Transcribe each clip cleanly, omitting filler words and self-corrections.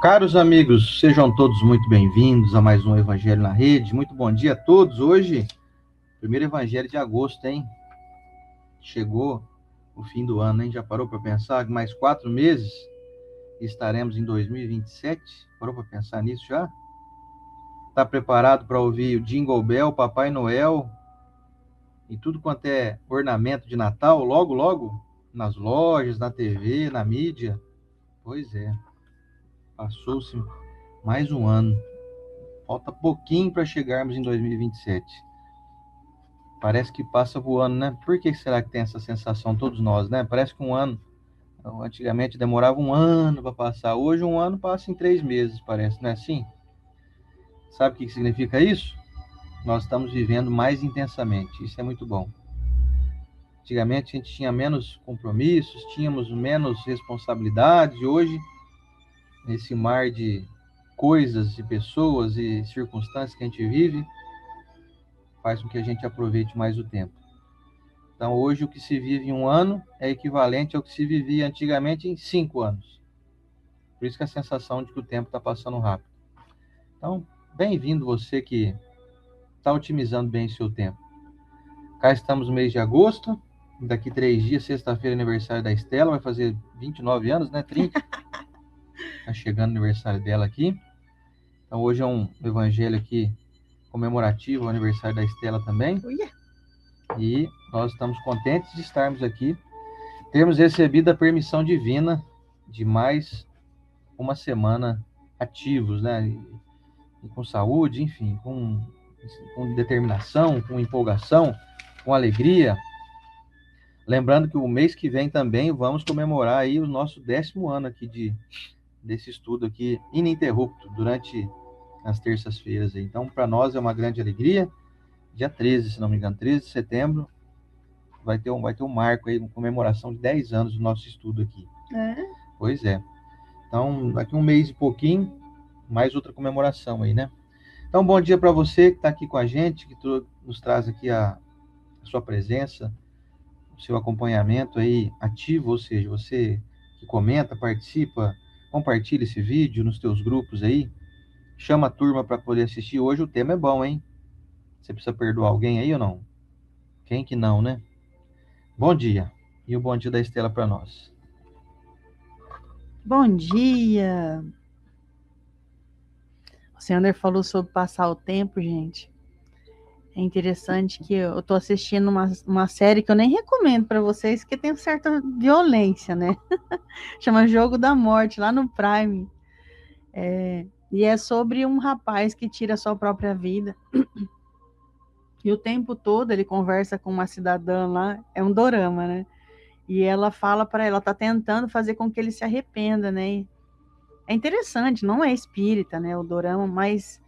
Caros amigos, sejam todos muito bem-vindos a mais um Evangelho na Rede. Muito bom dia a todos. Hoje, primeiro Evangelho de agosto, hein? Chegou o fim do ano, hein? Já parou para pensar que mais 4 meses estaremos em 2027? Parou para pensar nisso já? Está preparado para ouvir o Jingle Bell, Papai Noel e tudo quanto é ornamento de Natal logo, logo? Nas lojas, na TV, na mídia? Pois é, passou-se mais um ano. Falta pouquinho para chegarmos em 2027. Parece que passa voando, né? Por que será que tem essa sensação, todos nós, né? Parece que um ano, antigamente demorava um ano para passar. Hoje um ano passa em 3 meses, parece, não é assim? Sabe o que significa isso? Nós estamos vivendo mais intensamente. Isso é muito bom. Antigamente a gente tinha menos compromissos, tínhamos menos responsabilidades. Hoje, nesse mar de coisas, de pessoas e circunstâncias que a gente vive, faz com que a gente aproveite mais o tempo. Então, hoje, o que se vive em um ano é equivalente ao que se vivia antigamente em 5 anos. Por isso que a sensação de que o tempo está passando rápido. Então, bem-vindo você que está otimizando bem o seu tempo. Cá estamos no mês de agosto. Daqui 3 dias, sexta-feira, aniversário da Estela. Vai fazer 29 anos, né? 30. Está chegando o aniversário dela aqui. Então, hoje é um evangelho aqui comemorativo ao aniversário da Estela também. E nós estamos contentes de estarmos aqui, termos recebido a permissão divina de mais uma semana ativos, né? E com saúde, enfim, com determinação, com empolgação, com alegria. Lembrando que o mês que vem também vamos comemorar aí o nosso 10º ano aqui desse estudo aqui ininterrupto durante as terças-feiras. Então, para nós é uma grande alegria. Dia 13, se não me engano, 13 de setembro, vai ter um marco aí, uma comemoração de 10 anos do nosso estudo aqui. Pois é. Então, daqui um mês e pouquinho, mais outra comemoração aí, né? Então, bom dia para você que está aqui com a gente, que nos traz aqui a sua presença, o seu acompanhamento aí ativo, ou seja, você que comenta, participa, compartilha esse vídeo nos teus grupos aí, chama a turma para poder assistir. Hoje o tema é bom, hein? Você precisa perdoar alguém aí ou não? Quem que não, né? Bom dia. E o bom dia da Estela para nós. Bom dia! O Sander falou sobre passar o tempo, gente. É interessante que eu tô assistindo uma série que eu nem recomendo para vocês, que tem certa violência, né? Chama Jogo da Morte, lá no Prime. E é sobre um rapaz que tira a sua própria vida. E o tempo todo ele conversa com uma cidadã lá, é um dorama, né? E ela fala para ela, tá tentando fazer com que ele se arrependa, né? É interessante, não é espírita, né, o dorama, mas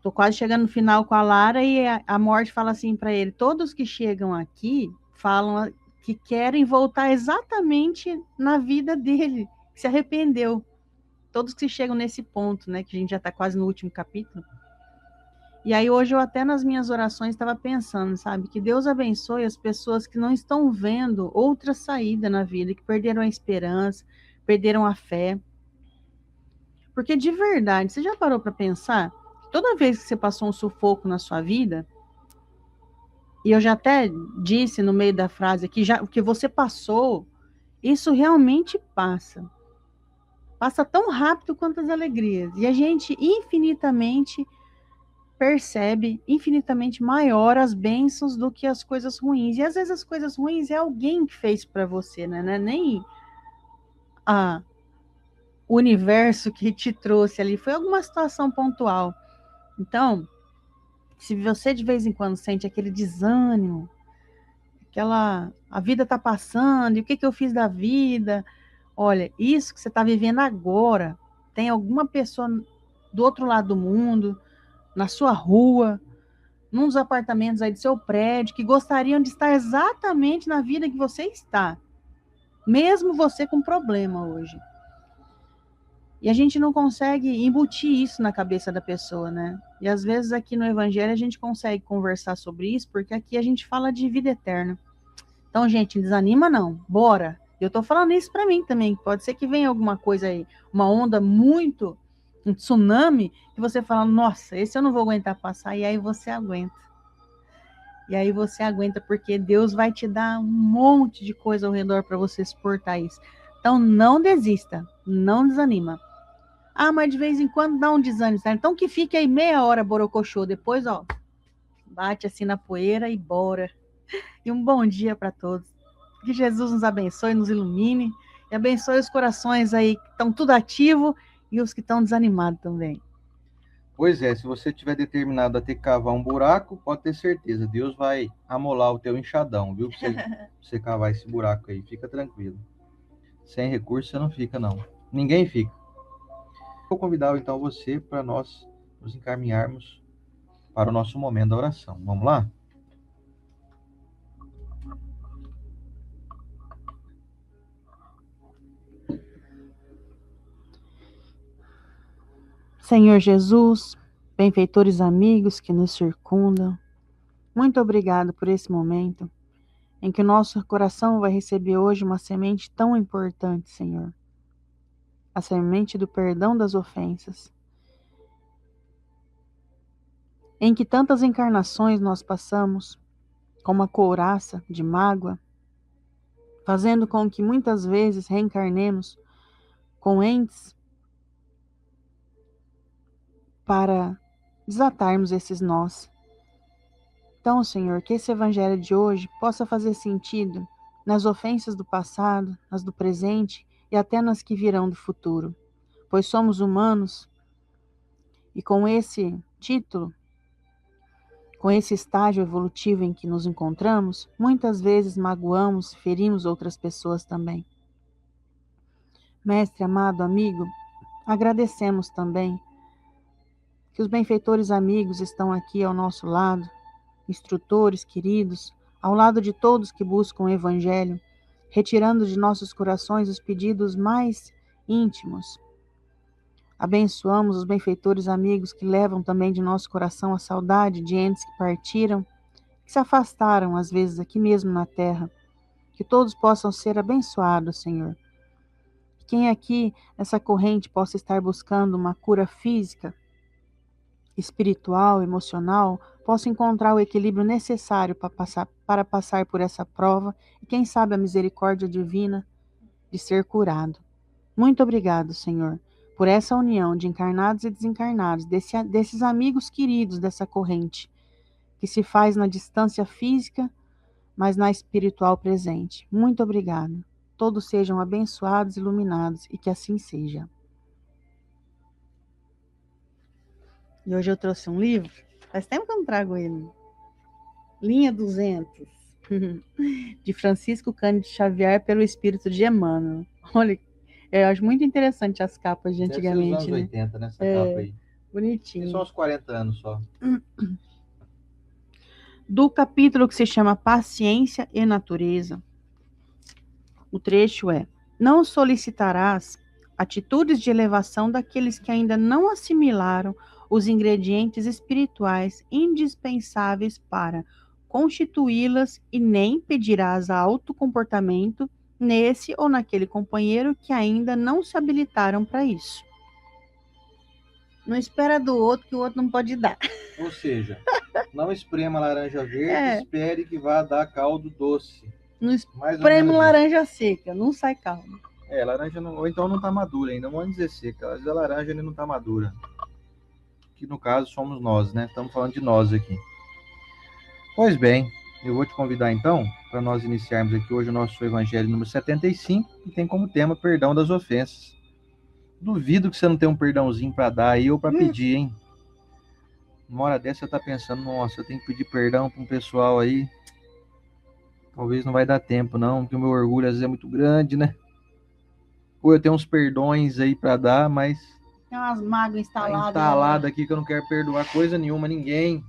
tô quase chegando no final com a Lara e a morte fala assim para ele: todos que chegam aqui falam que querem voltar exatamente na vida dele, que se arrependeu. Todos que chegam nesse ponto, né, que a gente já está quase no último capítulo. E aí hoje eu até nas minhas orações estava pensando, sabe, que Deus abençoe as pessoas que não estão vendo outra saída na vida, que perderam a esperança, perderam a fé. Porque de verdade, você já parou para pensar? Toda vez que você passou um sufoco na sua vida, e eu já até disse no meio da frase que já o que você passou, isso realmente passa. Passa tão rápido quanto as alegrias. E a gente infinitamente percebe, infinitamente maior as bênçãos do que as coisas ruins. E às vezes as coisas ruins é alguém que fez para você, né? Não é nem o universo que te trouxe ali, foi alguma situação pontual. Então, se você de vez em quando sente aquele desânimo, a vida está passando, e o que eu fiz da vida? Olha, isso que você está vivendo agora, tem alguma pessoa do outro lado do mundo, na sua rua, num dos apartamentos aí do seu prédio, que gostariam de estar exatamente na vida que você está, mesmo você com problema hoje. E a gente não consegue embutir isso na cabeça da pessoa, né? E às vezes aqui no Evangelho a gente consegue conversar sobre isso, porque aqui a gente fala de vida eterna. Então, gente, desanima não. Bora. Eu tô falando isso para mim também. Pode ser que venha alguma coisa aí, uma onda muito, um tsunami, que você fala, nossa, esse eu não vou aguentar passar, e aí você aguenta. E aí você aguenta, porque Deus vai te dar um monte de coisa ao redor para você suportar isso. Então não desista, não desanima. Ah, mas de vez em quando dá um desânimo, tá? Então que fique aí meia hora borocochô, depois, ó, bate assim na poeira e bora. E um bom dia para todos. Que Jesus nos abençoe, nos ilumine e abençoe os corações aí que estão tudo ativo e os que estão desanimados também. Pois é, se você estiver determinado a ter que cavar um buraco, pode ter certeza, Deus vai amolar o teu enxadão, viu? Pra você cavar esse buraco aí, fica tranquilo. Sem recurso você não fica, não. Ninguém fica. Vou convidar então você para nós nos encaminharmos para o nosso momento da oração. Vamos lá? Senhor Jesus, benfeitores amigos que nos circundam, muito obrigado por esse momento em que o nosso coração vai receber hoje uma semente tão importante, Senhor. A semente do perdão das ofensas. Em que tantas encarnações nós passamos, com uma couraça de mágoa, fazendo com que muitas vezes reencarnemos com entes para desatarmos esses nós. Então, Senhor, que esse evangelho de hoje possa fazer sentido nas ofensas do passado, nas do presente e até nas que virão do futuro, pois somos humanos e com esse título, com esse estágio evolutivo em que nos encontramos, muitas vezes magoamos, ferimos outras pessoas também. Mestre, amado amigo, agradecemos também que os benfeitores amigos estão aqui ao nosso lado, instrutores queridos, ao lado de todos que buscam o Evangelho, retirando de nossos corações os pedidos mais íntimos. Abençoamos os benfeitores amigos que levam também de nosso coração a saudade de entes que partiram, que se afastaram às vezes aqui mesmo na terra. Que todos possam ser abençoados, Senhor. Quem aqui nessa corrente possa estar buscando uma cura física, espiritual, emocional, possa encontrar o equilíbrio necessário para passar por essa prova e, quem sabe, a misericórdia divina de ser curado. Muito obrigado, Senhor, por essa união de encarnados e desencarnados, desses amigos queridos dessa corrente, que se faz na distância física, mas na espiritual presente. Muito obrigado. Todos sejam abençoados, iluminados e que assim seja. E hoje eu trouxe um livro, faz tempo que eu não trago ele. Linha 200, de Francisco Cândido Xavier, pelo Espírito de Emmanuel. Olha, eu acho muito interessante as capas de antigamente. Deve ser dos anos 80, né? Essa capa aí. Bonitinho. Tem só uns 40 anos só. Do capítulo que se chama Paciência e Natureza. O trecho é: não solicitarás atitudes de elevação daqueles que ainda não assimilaram os ingredientes espirituais indispensáveis para constituí-las e nem pedirás autocomportamento nesse ou naquele companheiro que ainda não se habilitaram para isso. Não espera do outro que o outro não pode dar. Ou seja, não esprema laranja verde, espere que vá dar caldo doce. Não espreme laranja seca, não sai caldo. Laranja não, ou então não está madura ainda, vamos dizer seca. Às vezes a laranja ainda não está madura. Que no caso somos nós, né? Estamos falando de nós aqui. Pois bem, eu vou te convidar então para nós iniciarmos aqui hoje o nosso Evangelho número 75, que tem como tema perdão das ofensas. Duvido que você não tenha um perdãozinho para dar aí ou para pedir, hein? Uma hora dessa você está pensando, nossa, eu tenho que pedir perdão para um pessoal aí. Talvez não vai dar tempo não, porque o meu orgulho às vezes é muito grande, né? Ou eu tenho uns perdões aí para dar, mas tem umas mágoas instaladas. Tá instalada aqui que eu não quero perdoar coisa nenhuma, ninguém.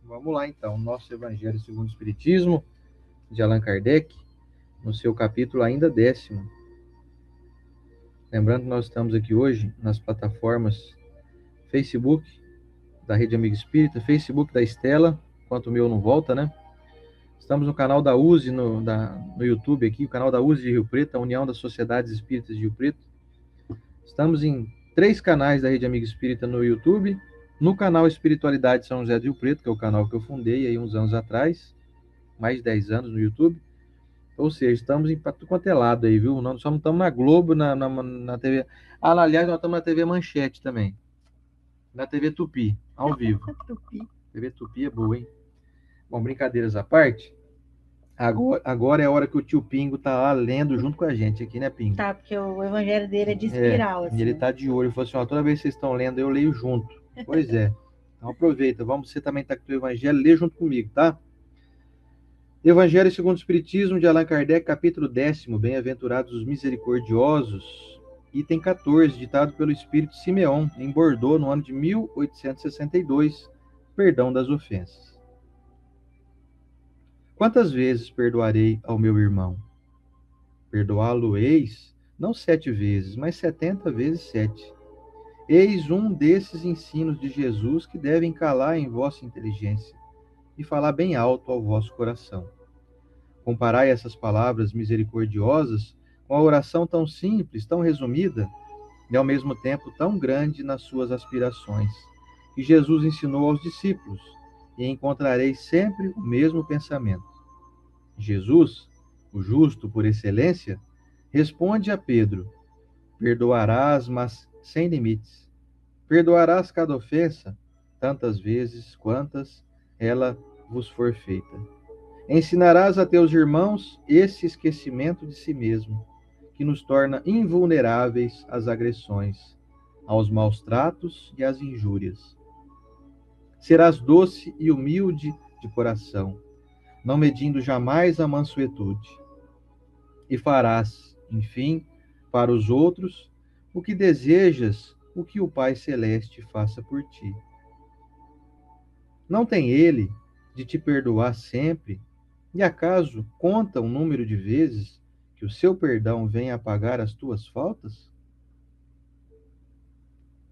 Vamos lá então, nosso Evangelho segundo o Espiritismo, de Allan Kardec, no seu capítulo ainda 10º. Lembrando que nós estamos aqui hoje nas plataformas Facebook, da Rede Amigo Espírita, Facebook da Estela, enquanto o meu não volta, né? Estamos no canal da USE, no YouTube aqui, o canal da USE de Rio Preto, a União das Sociedades Espíritas de Rio Preto. Estamos em 3 canais da Rede Amiga Espírita no YouTube, no canal Espiritualidade São José do Rio Preto, que é o canal que eu fundei aí uns anos atrás, mais de 10 anos no YouTube. Ou seja, estamos em tudo quanto é lado aí, viu? Nós só não estamos na Globo, na TV. Aliás, nós estamos na TV Manchete também. Na TV Tupi, ao vivo. TV Tupi é boa, hein? Bom, brincadeiras à parte. Agora é a hora que o tio Pingo tá lá lendo junto com a gente aqui, né, Pingo? Tá, porque o evangelho dele é de espiral. Assim. Ele tá de olho. Ele falou assim, ó, toda vez que vocês estão lendo, eu leio junto. Pois é. Então aproveita. Você também tá com o teu evangelho, lê junto comigo, tá? Evangelho segundo o Espiritismo de Allan Kardec, capítulo 10º, Bem-aventurados os misericordiosos, item 14, ditado pelo Espírito Simeon, em Bordeaux, no ano de 1862, perdão das ofensas. Quantas vezes perdoarei ao meu irmão? Perdoá-lo-eis, não 7 vezes, mas 70 vezes 7. Eis um desses ensinos de Jesus que devem calar em vossa inteligência e falar bem alto ao vosso coração. Comparai essas palavras misericordiosas com a oração tão simples, tão resumida, e ao mesmo tempo tão grande nas suas aspirações, que Jesus ensinou aos discípulos, e encontrareis sempre o mesmo pensamento. Jesus, o justo por excelência, responde a Pedro: perdoarás, mas sem limites. Perdoarás cada ofensa, tantas vezes quantas ela vos for feita. Ensinarás a teus irmãos esse esquecimento de si mesmo, que nos torna invulneráveis às agressões, aos maus tratos e às injúrias. Serás doce e humilde de coração, não medindo jamais a mansuetude. E farás, enfim, para os outros, o que desejas, o que o Pai Celeste faça por ti. Não tem ele de te perdoar sempre, e acaso conta o número de vezes que o seu perdão vem apagar as tuas faltas?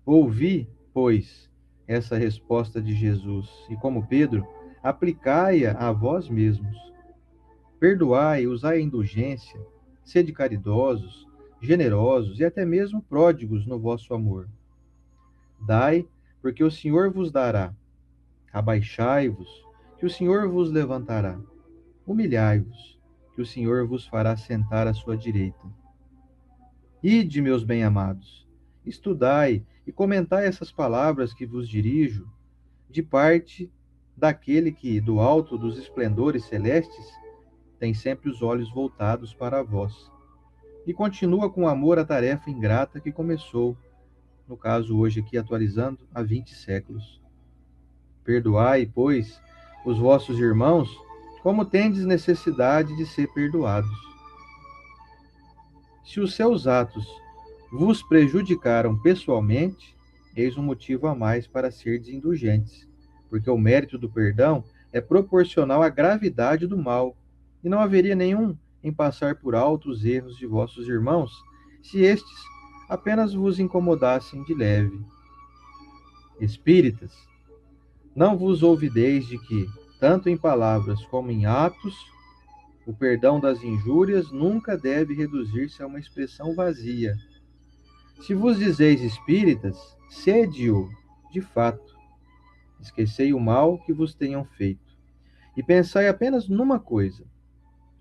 Ouvi, pois, essa resposta de Jesus, e como Pedro, aplicai-a a vós mesmos. Perdoai, usai a indulgência, sede caridosos, generosos e até mesmo pródigos no vosso amor. Dai, porque o Senhor vos dará. Abaixai-vos, que o Senhor vos levantará. Humilhai-vos, que o Senhor vos fará sentar à sua direita. Ide, meus bem-amados, estudai e comentai essas palavras que vos dirijo, de parte daquele que, do alto dos esplendores celestes, tem sempre os olhos voltados para vós, e continua com amor a tarefa ingrata que começou, no caso hoje aqui atualizando, há 20 séculos. Perdoai, pois, os vossos irmãos, como tendes necessidade de ser perdoados. Se os seus atos vos prejudicaram pessoalmente, eis um motivo a mais para serdes indulgentes, porque o mérito do perdão é proporcional à gravidade do mal, e não haveria nenhum em passar por alto os erros de vossos irmãos, se estes apenas vos incomodassem de leve. Espíritas, não vos olvideis de que, tanto em palavras como em atos, o perdão das injúrias nunca deve reduzir-se a uma expressão vazia. Se vos dizeis espíritas, sede-o, de fato. Esquecei o mal que vos tenham feito, e pensai apenas numa coisa,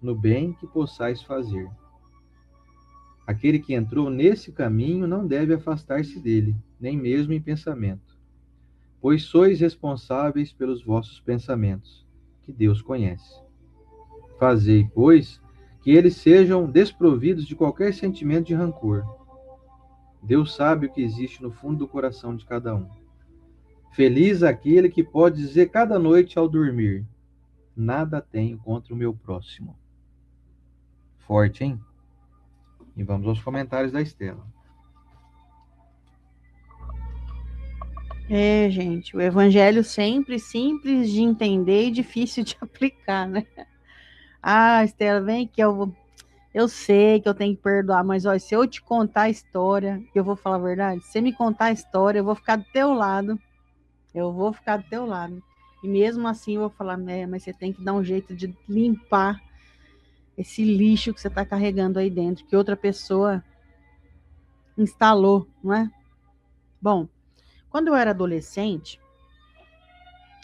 no bem que possais fazer. Aquele que entrou nesse caminho não deve afastar-se dele, nem mesmo em pensamento, pois sois responsáveis pelos vossos pensamentos, que Deus conhece. Fazei, pois, que eles sejam desprovidos de qualquer sentimento de rancor. Deus sabe o que existe no fundo do coração de cada um. Feliz aquele que pode dizer cada noite ao dormir: nada tenho contra o meu próximo. Forte, hein? E vamos aos comentários da Estela. Gente, o evangelho sempre simples de entender e difícil de aplicar, né? Ah, Estela, vem que eu sei que eu tenho que perdoar, mas olha, se eu te contar a história, eu vou falar a verdade, se você me contar a história, eu vou ficar do teu lado. Eu vou ficar do teu lado. E mesmo assim eu vou falar, mas você tem que dar um jeito de limpar esse lixo que você está carregando aí dentro, que outra pessoa instalou, não é? Bom, quando eu era adolescente,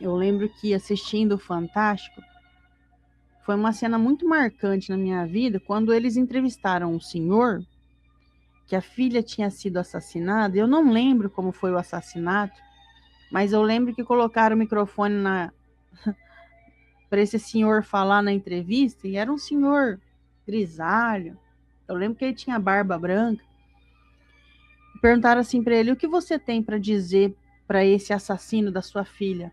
eu lembro que assistindo o Fantástico, foi uma cena muito marcante na minha vida, quando eles entrevistaram um senhor que a filha tinha sido assassinada. Eu não lembro como foi o assassinato, mas eu lembro que colocaram o microfone para esse senhor falar na entrevista, e era um senhor grisalho. Eu lembro que ele tinha barba branca. Perguntaram assim para ele: o que você tem para dizer para esse assassino da sua filha?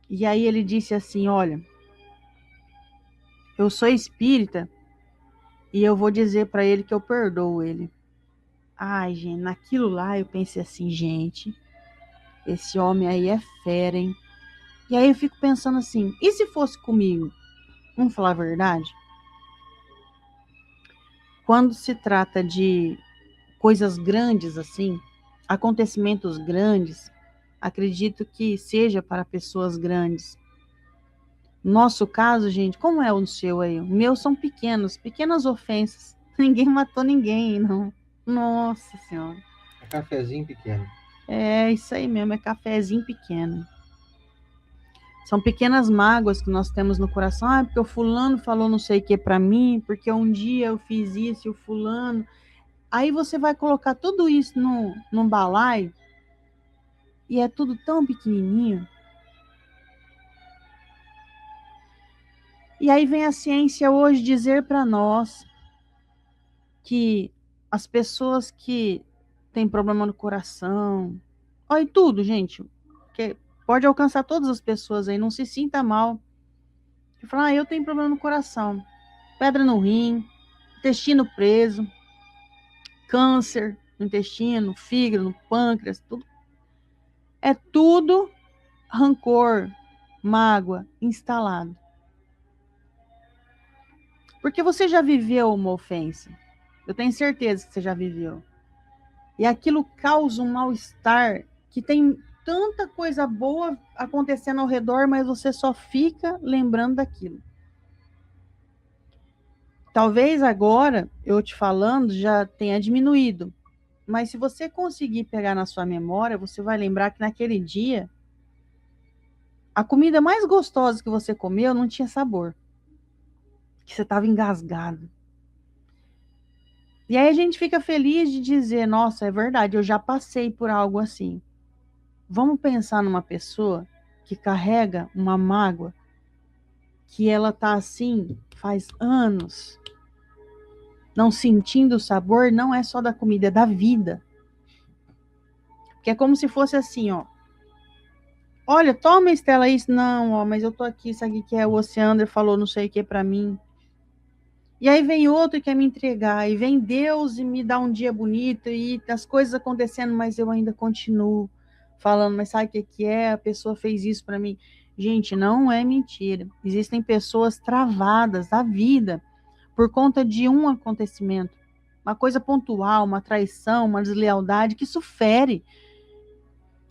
E aí ele disse assim: olha, eu sou espírita e eu vou dizer para ele que eu perdoo ele. Ai, gente, naquilo lá eu pensei assim, gente, esse homem aí é fera, hein? E aí eu fico pensando assim, e se fosse comigo? Vamos falar a verdade? Quando se trata de coisas grandes assim, acontecimentos grandes, acredito que seja para pessoas grandes. Nosso caso, gente, como é o seu aí? O meu são pequenas ofensas. Ninguém matou ninguém, não. Nossa Senhora. É cafezinho pequeno. É isso aí mesmo, é cafezinho pequeno. São pequenas mágoas que nós temos no coração. Ah, porque o fulano falou não sei o que para mim, porque um dia eu fiz isso e o fulano. Aí você vai colocar tudo isso num balaio e é tudo tão pequenininho. E aí vem a ciência hoje dizer para nós que as pessoas que têm problema no coração, olha tudo, gente, que pode alcançar todas as pessoas aí, não se sinta mal. E fala, eu tenho problema no coração, pedra no rim, intestino preso, câncer no intestino, fígado, no pâncreas, tudo. É tudo rancor, mágoa instalado. Porque você já viveu uma ofensa. Eu tenho certeza que você já viveu. E aquilo causa um mal-estar que tem tanta coisa boa acontecendo ao redor, mas você só fica lembrando daquilo. Talvez agora, eu te falando, já tenha diminuído. Mas se você conseguir pegar na sua memória, você vai lembrar que naquele dia, a comida mais gostosa que você comeu não tinha sabor. Que você estava engasgado. E aí a gente fica feliz de dizer, nossa, é verdade, eu já passei por algo assim. Vamos pensar numa pessoa que carrega uma mágoa, que ela tá assim faz anos, não sentindo o sabor, não é só da comida, é da vida. Que é como se fosse assim, ó. Olha, toma, Estela, isso. Não, ó, mas eu tô aqui, isso aqui que é o Oceander falou não sei o que pra mim. E aí vem outro que quer me entregar, e vem Deus e me dá um dia bonito, e as coisas acontecendo, mas eu ainda continuo falando, mas sabe o que é? A pessoa fez isso para mim. Gente, não é mentira. Existem pessoas travadas da vida por conta de um acontecimento, uma coisa pontual, uma traição, uma deslealdade, que isso fere.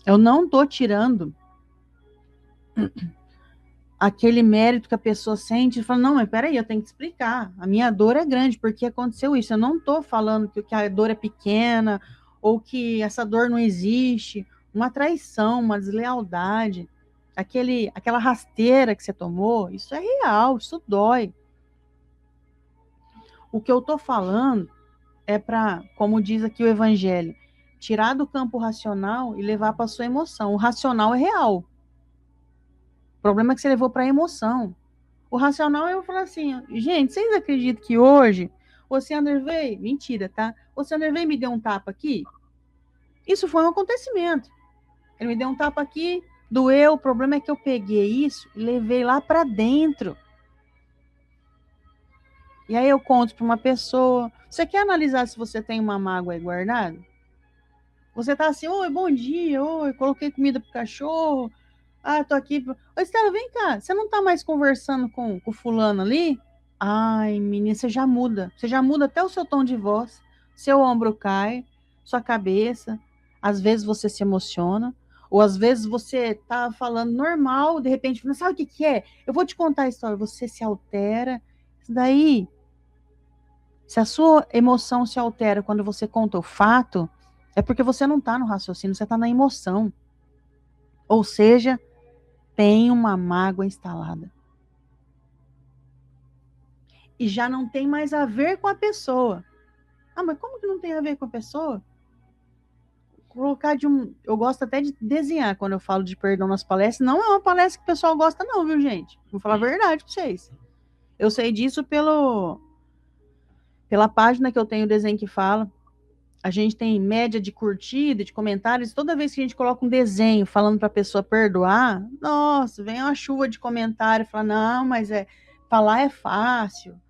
Eu não estou tirando aquele mérito que a pessoa sente e fala, não, mas peraí, eu tenho que explicar. A minha dor é grande, porque aconteceu isso. Eu não estou falando que a dor é pequena ou que essa dor não existe. Uma traição, uma deslealdade, aquela rasteira que você tomou, isso é real, isso dói. O que eu estou falando é para, como diz aqui o Evangelho, tirar do campo racional e levar para a sua emoção. O racional é real. O problema é que você levou para a emoção. O racional eu vou falar assim, gente, vocês acreditam que hoje o Oceander veio? Mentira, tá? O Oceander veio e me deu um tapa aqui? Isso foi um acontecimento. Ele me deu um tapa aqui, doeu, o problema é que eu peguei isso e levei lá para dentro. E aí eu conto para uma pessoa, você quer analisar se você tem uma mágoa aí guardada? Você tá assim, oi, bom dia, oi, coloquei comida pro cachorro, tô aqui. Ô, Estela, vem cá, você não tá mais conversando com o fulano ali? Ai, menina, você já muda até o seu tom de voz, seu ombro cai, sua cabeça, às vezes você se emociona, Ou às vezes você tá falando normal, de repente, não sabe o que que é? Eu vou te contar a história. Você se altera. Isso daí, se a sua emoção se altera quando você conta o fato, é porque você não tá no raciocínio, você tá na emoção. Ou seja, tem uma mágoa instalada. E já não tem mais a ver com a pessoa. Ah, mas como que não tem a ver com a pessoa? Colocar eu gosto até de desenhar quando eu falo de perdão nas palestras. Não é uma palestra que o pessoal gosta não, viu, gente? Vou falar a verdade pra vocês. Eu sei disso pela página que eu tenho, o desenho que fala. A gente tem média de curtida, de comentários. Toda vez que a gente coloca um desenho falando pra pessoa perdoar, nossa, vem uma chuva de comentário. Fala, não, mas falar é fácil.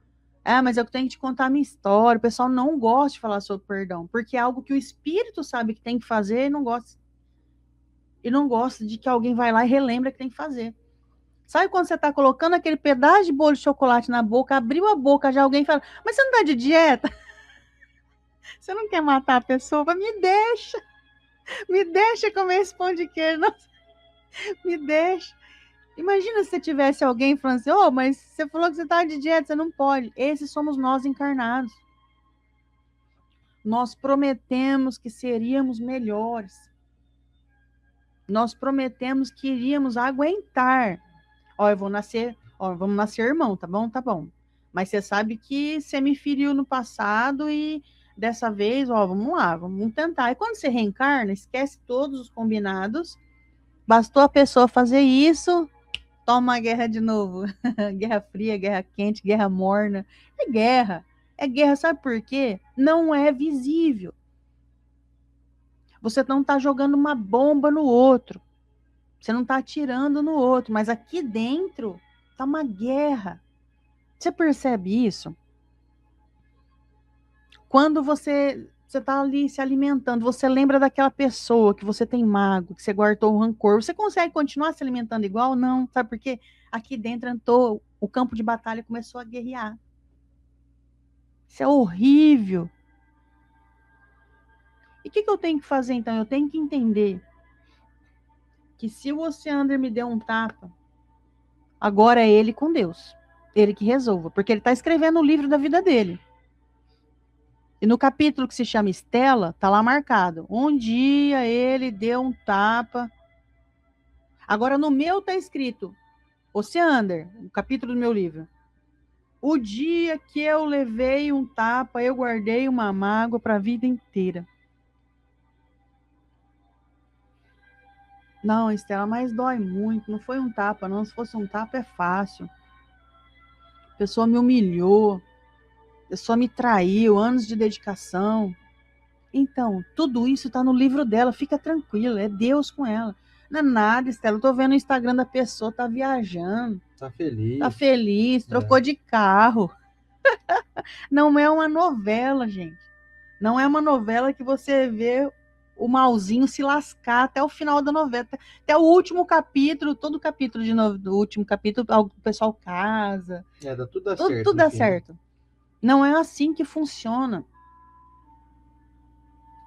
Mas eu tenho que te contar a minha história. O pessoal não gosta de falar sobre perdão, porque é algo que o espírito sabe que tem que fazer e não gosta. E não gosta de que alguém vai lá e relembra que tem que fazer. Sabe quando você está colocando aquele pedaço de bolo de chocolate na boca, abriu a boca, já alguém fala, mas você não está de dieta? Você não quer matar a pessoa? Me deixa comer esse pão de queijo. Nossa, me deixa. Imagina se você tivesse alguém falando assim, mas você falou que você está de dieta, você não pode. Esses somos nós encarnados. Nós prometemos que seríamos melhores. Nós prometemos que iríamos aguentar. Vamos nascer irmão, tá bom? Tá bom. Mas você sabe que você me feriu no passado e dessa vez, vamos lá, vamos tentar. E quando você reencarna, esquece todos os combinados. Bastou a pessoa fazer isso, toma a guerra de novo. Guerra fria, guerra quente, guerra morna. É guerra. É guerra, sabe por quê? Não é visível. Você não está jogando uma bomba no outro. Você não está atirando no outro. Mas aqui dentro está uma guerra. Você percebe isso? Quando você está ali se alimentando, você lembra daquela pessoa que você tem mágoa, que você guardou o rancor. Você consegue continuar se alimentando igual? Não. Sabe por quê? Aqui dentro entrou o campo de batalha e começou a guerrear. Isso é horrível. E o que eu tenho que fazer, então? Eu tenho que entender que se o Oceander me deu um tapa, agora é ele com Deus. Ele que resolva. Porque ele está escrevendo o livro da vida dele. E no capítulo que se chama Estela, está lá marcado. Um dia ele deu um tapa. Agora no meu está escrito, Oceander, o capítulo do meu livro. O dia que eu levei um tapa, eu guardei uma mágoa para a vida inteira. Não, Estela, mas dói muito. Não foi um tapa, não. Se fosse um tapa, é fácil. A pessoa me humilhou. A pessoa me traiu. Anos de dedicação. Então, tudo isso está no livro dela. Fica tranquila. É Deus com ela. Não é nada, Estela. Eu tô vendo o Instagram da pessoa. Tá viajando. Tá feliz. Tá feliz. Trocou de carro. Não é uma novela, gente. Não é uma novela que você vê o malzinho se lascar até o final da novela, até o último capítulo, todo capítulo do último capítulo, o pessoal casa. Dá tudo certo. Tudo dá certo. Não é assim que funciona.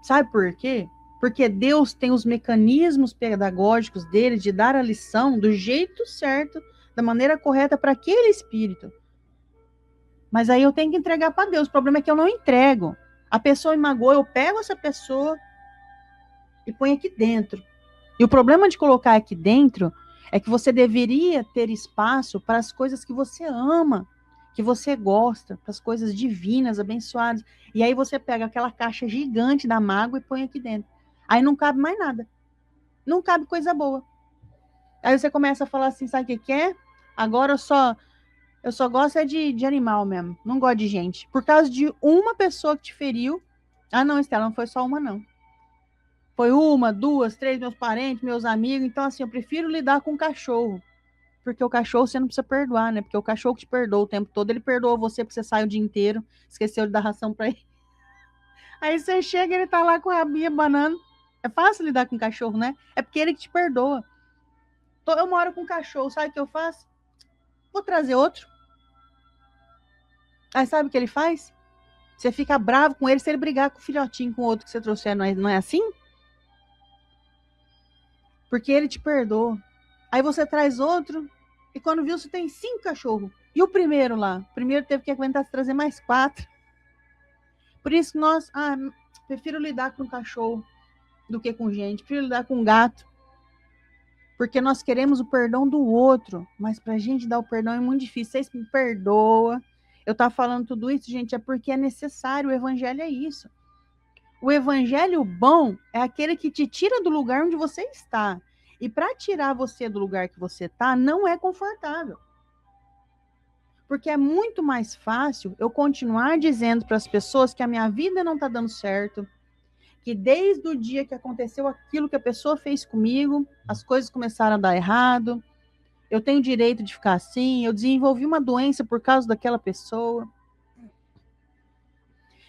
Sabe por quê? Porque Deus tem os mecanismos pedagógicos dele de dar a lição do jeito certo, da maneira correta para aquele espírito. Mas aí eu tenho que entregar para Deus. O problema é que eu não entrego. A pessoa me magoou, eu pego essa pessoa e põe aqui dentro. E o problema de colocar aqui dentro é que você deveria ter espaço para as coisas que você ama, que você gosta, para as coisas divinas, abençoadas. E aí você pega aquela caixa gigante da mágoa e põe aqui dentro. Aí não cabe mais nada. Não cabe coisa boa. Aí você começa a falar assim, sabe o que é? Agora eu só gosto de animal mesmo. Não gosto de gente. Por causa de uma pessoa que te feriu. Ah, não, Estela, não foi só uma, não. Foi uma, duas, três, meus parentes, meus amigos. Então, assim, eu prefiro lidar com o cachorro. Porque o cachorro você não precisa perdoar, né? Porque o cachorro que te perdoa o tempo todo, ele perdoa você porque você sai o dia inteiro, esqueceu de dar ração pra ele. Aí você chega e ele tá lá com a rabinha banando. É fácil lidar com o cachorro, né? É porque ele que te perdoa. Eu moro com o cachorro, sabe o que eu faço? Vou trazer outro. Aí sabe o que ele faz? Você fica bravo com ele se ele brigar com o filhotinho, com o outro que você trouxer, não é assim? porque ele te perdoa. Aí você traz outro, e quando viu, você tem 5 cachorros. E o primeiro lá? O primeiro teve que aguentar se trazer mais 4. Por isso nós, prefiro lidar com cachorro do que com gente, prefiro lidar com gato. Porque nós queremos o perdão do outro, mas pra gente dar o perdão é muito difícil. Vocês me perdoam. Eu tava falando tudo isso, gente, é porque é necessário. O evangelho é isso. O evangelho bom é aquele que te tira do lugar onde você está. E para tirar você do lugar que você está, não é confortável. Porque é muito mais fácil eu continuar dizendo para as pessoas que a minha vida não está dando certo, que desde o dia que aconteceu aquilo que a pessoa fez comigo, as coisas começaram a dar errado, eu tenho direito de ficar assim, eu desenvolvi uma doença por causa daquela pessoa.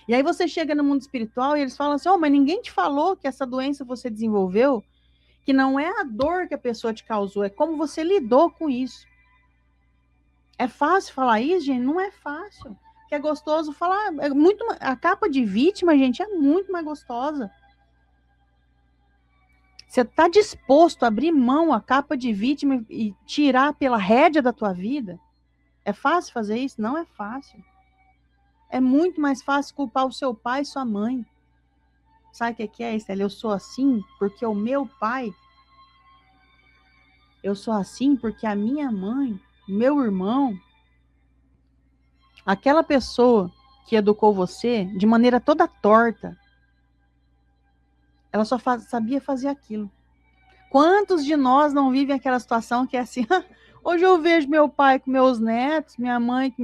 E aí você chega no mundo espiritual e eles falam assim, mas ninguém te falou que essa doença você desenvolveu, que não é a dor que a pessoa te causou, é como você lidou com isso. É fácil falar isso, gente? Não é fácil. Que é gostoso falar, a capa de vítima, gente, é muito mais gostosa. Você está disposto a abrir mão a capa de vítima e tirar pela rédea da tua vida? É fácil fazer isso? Não é fácil. É muito mais fácil culpar o seu pai e sua mãe. Sabe o que é, Estela? Eu sou assim porque o meu pai. Eu sou assim porque a minha mãe, meu irmão, aquela pessoa que educou você de maneira toda torta, ela só sabia fazer aquilo. Quantos de nós não vivem aquela situação que é assim, hoje eu vejo meu pai com meus netos, minha mãe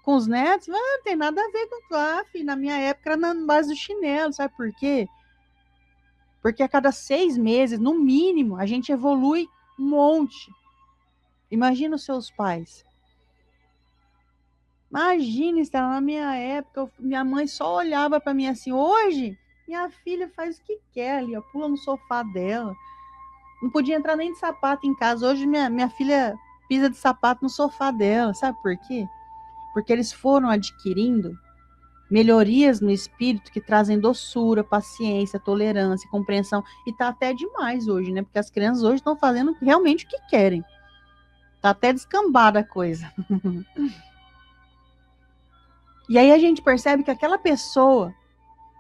com os netos, não tem nada a ver com filho, na minha época era na base do chinelo, sabe por quê? Porque a cada 6 meses, no mínimo, a gente evolui um monte. Imagina os seus pais. Imagina, Estela, na minha época, minha mãe só olhava para mim assim, hoje, minha filha faz o que quer ali, ó, pula no sofá dela. Não podia entrar nem de sapato em casa. Hoje minha filha pisa de sapato no sofá dela. Sabe por quê? Porque eles foram adquirindo melhorias no espírito que trazem doçura, paciência, tolerância, compreensão. E tá até demais hoje, né? Porque as crianças hoje estão fazendo realmente o que querem. Tá até descambada a coisa. E aí a gente percebe que aquela pessoa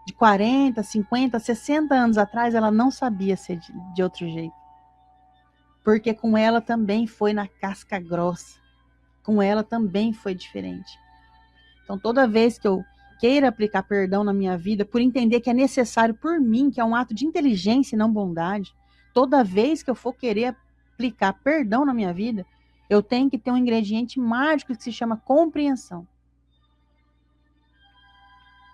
de 40, 50, 60 anos atrás, ela não sabia ser de outro jeito. Porque com ela também foi na casca grossa. Com ela também foi diferente. Então, toda vez que eu queira aplicar perdão na minha vida, por entender que é necessário por mim, que é um ato de inteligência e não bondade, toda vez que eu for querer aplicar perdão na minha vida, eu tenho que ter um ingrediente mágico que se chama compreensão.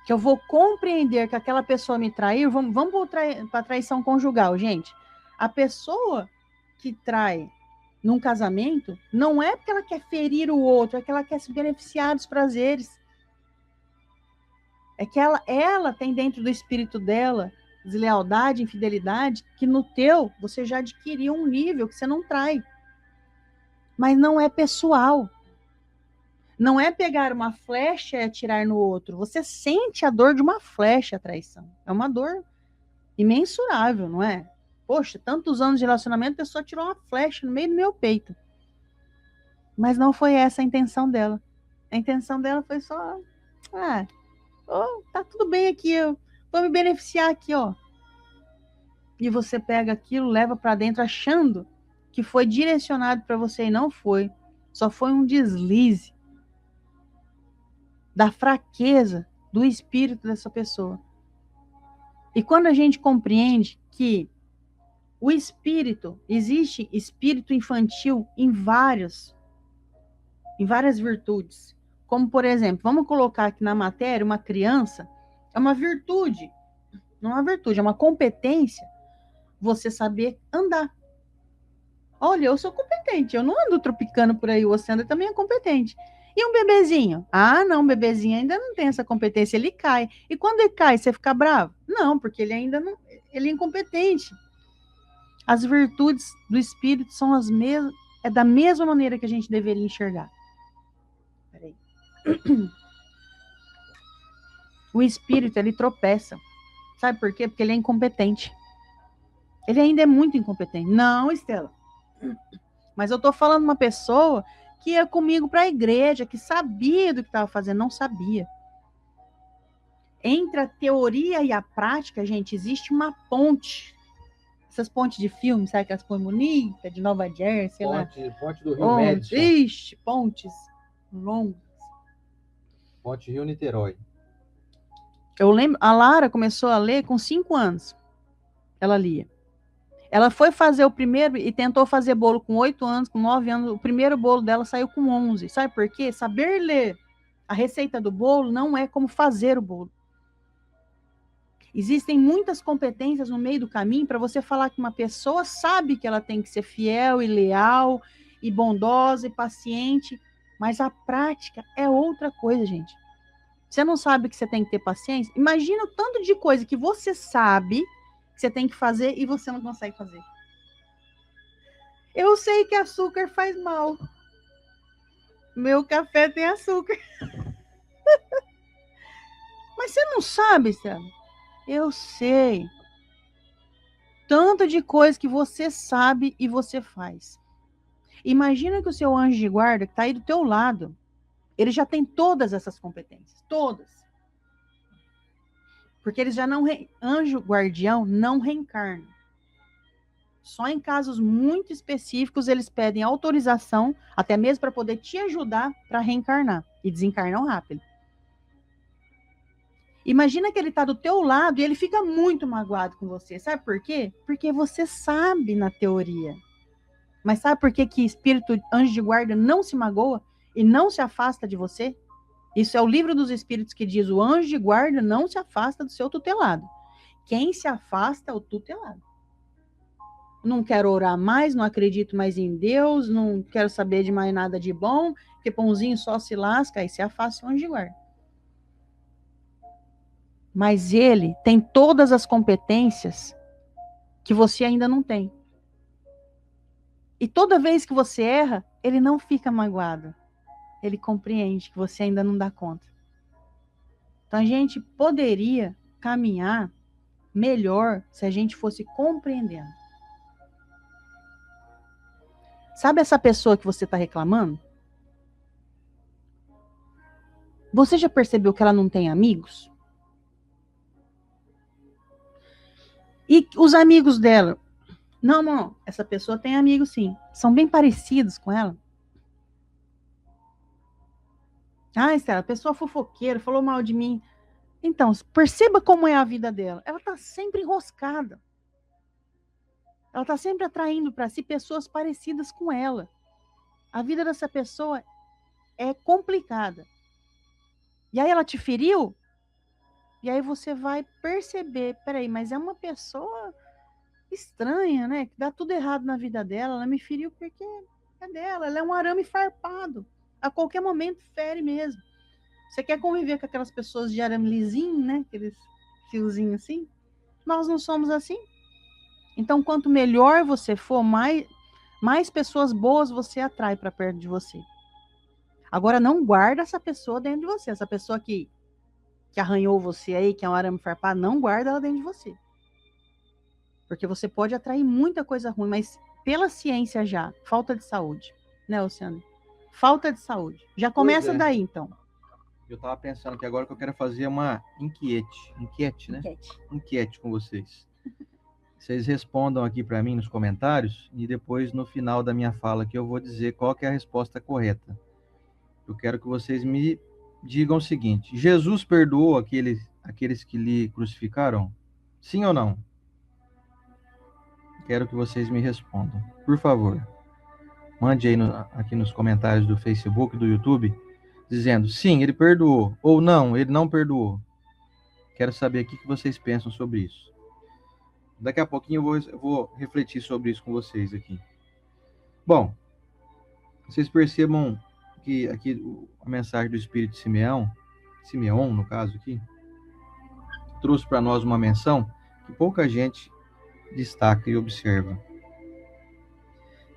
Que eu vou compreender que aquela pessoa me traiu, vamos para a traição conjugal, gente. A pessoa que trai num casamento, não é porque ela quer ferir o outro, é que ela quer se beneficiar dos prazeres. É que ela tem dentro do espírito dela deslealdade, infidelidade, que no teu você já adquiriu um nível que você não trai. Mas não é pessoal. Não é pegar uma flecha e atirar no outro. Você sente a dor de uma flecha, a traição. É uma dor imensurável, não é? Poxa, tantos anos de relacionamento, a pessoa tirou uma flecha no meio do meu peito. Mas não foi essa a intenção dela. A intenção dela foi só... tá tudo bem aqui, eu vou me beneficiar aqui, ó. E você pega aquilo, leva para dentro, achando que foi direcionado para você e não foi. Só foi um deslize da fraqueza do espírito dessa pessoa. E quando a gente compreende que o espírito, existe espírito infantil em várias virtudes. Como, por exemplo, vamos colocar aqui na matéria, uma criança, é uma virtude, não é uma virtude, é uma competência, você saber andar. Olha, eu sou competente, eu não ando tropicando por aí, o Oceano também é competente. E um bebezinho? Não, um bebezinho ainda não tem essa competência, ele cai. E quando ele cai, você fica bravo? Não, porque ele ainda não, ele é incompetente. As virtudes do espírito são as mesmas, é da mesma maneira que a gente deveria enxergar. Peraí. O espírito, ele tropeça. Sabe por quê? Porque ele é incompetente. Ele ainda é muito incompetente. Não, Estela. Mas eu tô falando de uma pessoa que ia comigo para a igreja, que sabia do que estava fazendo, não sabia. Entre a teoria e a prática, gente, existe uma ponte. Essas pontes de filme, sabe aquelas pontes bonitas, de Nova Jersey, sei lá. Ponte do Rio Madison. Ixi, pontes longas. Ponte Rio-Niterói. Eu lembro, a Lara começou a ler com 5 anos. Ela lia. Ela foi fazer o primeiro e tentou fazer bolo com 8 anos, com 9 anos. O primeiro bolo dela saiu com 11. Sabe por quê? Saber ler a receita do bolo não é como fazer o bolo. Existem muitas competências no meio do caminho para você falar que uma pessoa sabe que ela tem que ser fiel e leal e bondosa e paciente, mas a prática é outra coisa, gente. Você não sabe que você tem que ter paciência? Imagina o tanto de coisa que você sabe que você tem que fazer e você não consegue fazer. Eu sei que açúcar faz mal. Meu café tem açúcar. Mas você não sabe, sabe? Eu sei. Tanto de coisa que você sabe e você faz. Imagina que o seu anjo de guarda, que está aí do teu lado, ele já tem todas essas competências. Todas. Porque eles já não... Anjo guardião não reencarna. Só em casos muito específicos eles pedem autorização, até mesmo para poder te ajudar para reencarnar. E desencarnam rápido. Imagina que ele está do teu lado e ele fica muito magoado com você. Sabe por quê? Porque você sabe na teoria. Mas sabe por que espírito anjo de guarda não se magoa e não se afasta de você? Isso é o livro dos espíritos que diz: o anjo de guarda não se afasta do seu tutelado. Quem se afasta é o tutelado. Não quero orar mais, não acredito mais em Deus, não quero saber de mais nada de bom, porque pãozinho só se lasca, aí se afasta o anjo de guarda. Mas ele tem todas as competências que você ainda não tem. E toda vez que você erra, ele não fica magoado. Ele compreende que você ainda não dá conta. Então a gente poderia caminhar melhor se a gente fosse compreendendo. Sabe essa pessoa que você está reclamando? Você já percebeu que ela não tem amigos? E os amigos dela? Não, essa pessoa tem amigos sim. São bem parecidos com ela. Ah, Estela, a pessoa fofoqueira, falou mal de mim. Então, perceba como é a vida dela. Ela está sempre enroscada. Ela está sempre atraindo para si pessoas parecidas com ela. A vida dessa pessoa é complicada. E aí ela te feriu? E aí você vai perceber, peraí, mas é uma pessoa estranha, né? Que dá tudo errado na vida dela. Ela me feriu porque é dela. Ela é um arame farpado. A qualquer momento fere mesmo. Você quer conviver com aquelas pessoas de arame lisinho, né? Aqueles fiozinhos assim? Nós não somos assim. Então, quanto melhor você for, mais pessoas boas você atrai para perto de você. Agora, não guarda essa pessoa dentro de você. Essa pessoa que arranhou você aí, que é um arame farpado, não guarda ela dentro de você. Porque você pode atrair muita coisa ruim, mas pela ciência já, falta de saúde. Né, Luciano? Falta de saúde. Já começa daí, então. Eu estava pensando que agora que eu quero fazer uma enquete, né? Enquete com vocês. Vocês respondam aqui para mim nos comentários e depois no final da minha fala aqui eu vou dizer qual que é a resposta correta. Eu quero que vocês me digam o seguinte: Jesus perdoou aqueles que lhe crucificaram? Sim ou não? Quero que vocês me respondam. Por favor, mande aí aqui nos comentários do Facebook, do YouTube, dizendo sim, ele perdoou, ou não, ele não perdoou. Quero saber o que vocês pensam sobre isso. Daqui a pouquinho eu vou refletir sobre isso com vocês aqui. Bom, vocês percebam que aqui a mensagem do Espírito Simeão, no caso aqui, trouxe para nós uma menção que pouca gente destaca e observa.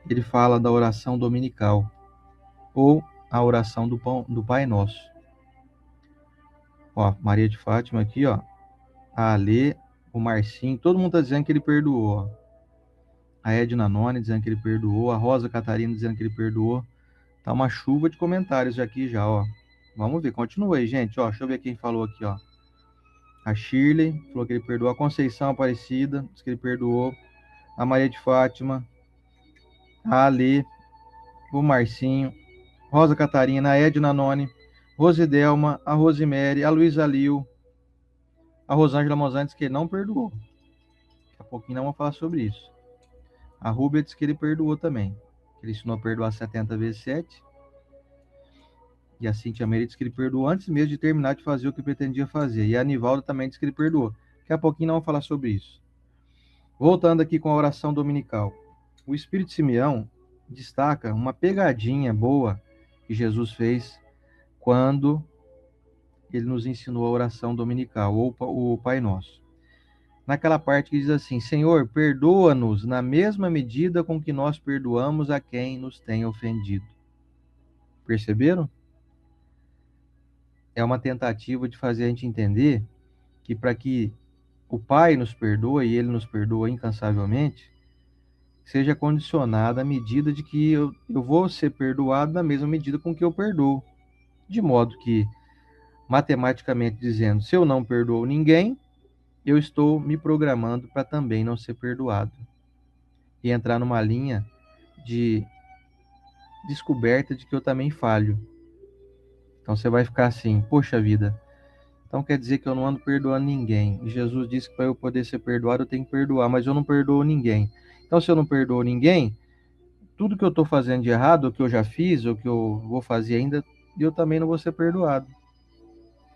Ele fala da oração dominical, ou a oração do Pai Nosso. Ó, Maria de Fátima aqui, ó, a Alê, o Marcinho, todo mundo está dizendo que ele perdoou. Ó. A Edna Noni dizendo que ele perdoou. A Rosa Catarina dizendo que ele perdoou. Tá uma chuva de comentários aqui já, ó. Vamos ver, continua aí, gente. Ó, deixa eu ver quem falou aqui, ó. A Shirley falou que ele perdoou. A Conceição Aparecida disse que ele perdoou. A Maria de Fátima. A Ale. O Marcinho. Rosa Catarina. A Edna Noni. Rosidelma. A Rosemary. A Luísa Lil. A Rosângela Mozan disse que ele não perdoou. Daqui a pouquinho nós vamos falar sobre isso. A Rúbia disse que ele perdoou também. Ele ensinou a perdoar 70 vezes 7. E a Cíntia Meire disse que ele perdoou antes mesmo de terminar de fazer o que pretendia fazer. E a Anivalda também disse que ele perdoou. Daqui a pouquinho nós vamos falar sobre isso. Voltando aqui com a oração dominical. O Espírito Simeão destaca uma pegadinha boa que Jesus fez quando ele nos ensinou a oração dominical, ou o Pai Nosso. Naquela parte que diz assim: Senhor, perdoa-nos na mesma medida com que nós perdoamos a quem nos tem ofendido. Perceberam? É uma tentativa de fazer a gente entender que para que o Pai nos perdoe, e Ele nos perdoa incansavelmente, seja condicionada à medida de que eu vou ser perdoado na mesma medida com que eu perdoo. De modo que, matematicamente dizendo, se eu não perdoo ninguém, eu estou me programando para também não ser perdoado. E entrar numa linha de descoberta de que eu também falho. Então você vai ficar assim, poxa vida, então quer dizer que eu não ando perdoando ninguém. E Jesus disse que para eu poder ser perdoado eu tenho que perdoar, mas eu não perdoo ninguém. Então se eu não perdoo ninguém, tudo que eu estou fazendo de errado, ou que eu já fiz, ou que eu vou fazer ainda, eu também não vou ser perdoado.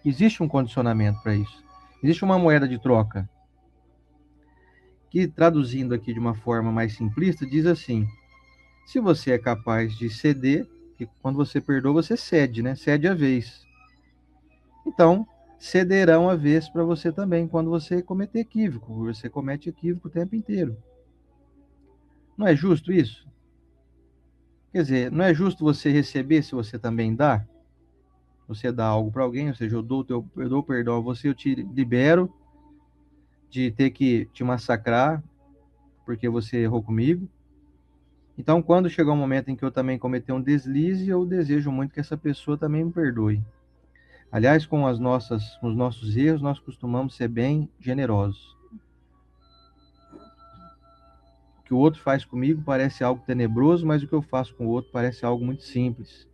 Existe um condicionamento para isso. Existe uma moeda de troca. Que, traduzindo aqui de uma forma mais simplista, diz assim: se você é capaz de ceder, que quando você perdoa, você cede, né? Cede a vez. Então, cederão a vez para você também, quando você cometer equívoco. Você comete equívoco o tempo inteiro. Não é justo isso? Quer dizer, não é justo você receber se você também dá? Você dá algo para alguém, ou seja, eu dou perdão a você, eu te libero de ter que te massacrar porque você errou comigo. Então, quando chegar um momento em que eu também cometer um deslize, eu desejo muito que essa pessoa também me perdoe. Aliás, com os nossos erros, nós costumamos ser bem generosos. O que o outro faz comigo parece algo tenebroso, mas o que eu faço com o outro parece algo muito simples.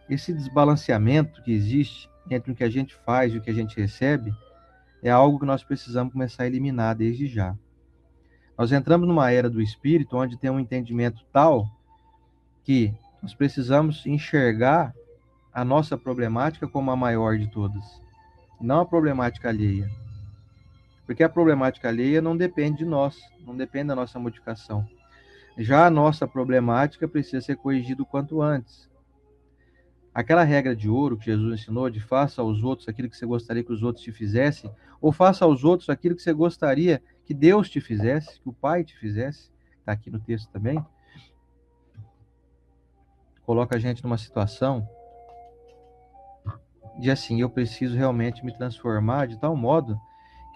Esse desbalanceamento que existe entre o que a gente faz e o que a gente recebe é algo que nós precisamos começar a eliminar desde já. Nós entramos numa era do espírito onde tem um entendimento tal que nós precisamos enxergar a nossa problemática como a maior de todas, não a problemática alheia. Porque a problemática alheia não depende de nós, não depende da nossa modificação. Já a nossa problemática precisa ser corrigida o quanto antes. Aquela regra de ouro que Jesus ensinou, de faça aos outros aquilo que você gostaria que os outros te fizessem, ou faça aos outros aquilo que você gostaria que Deus te fizesse, que o Pai te fizesse, está aqui no texto também, coloca a gente numa situação de assim, eu preciso realmente me transformar de tal modo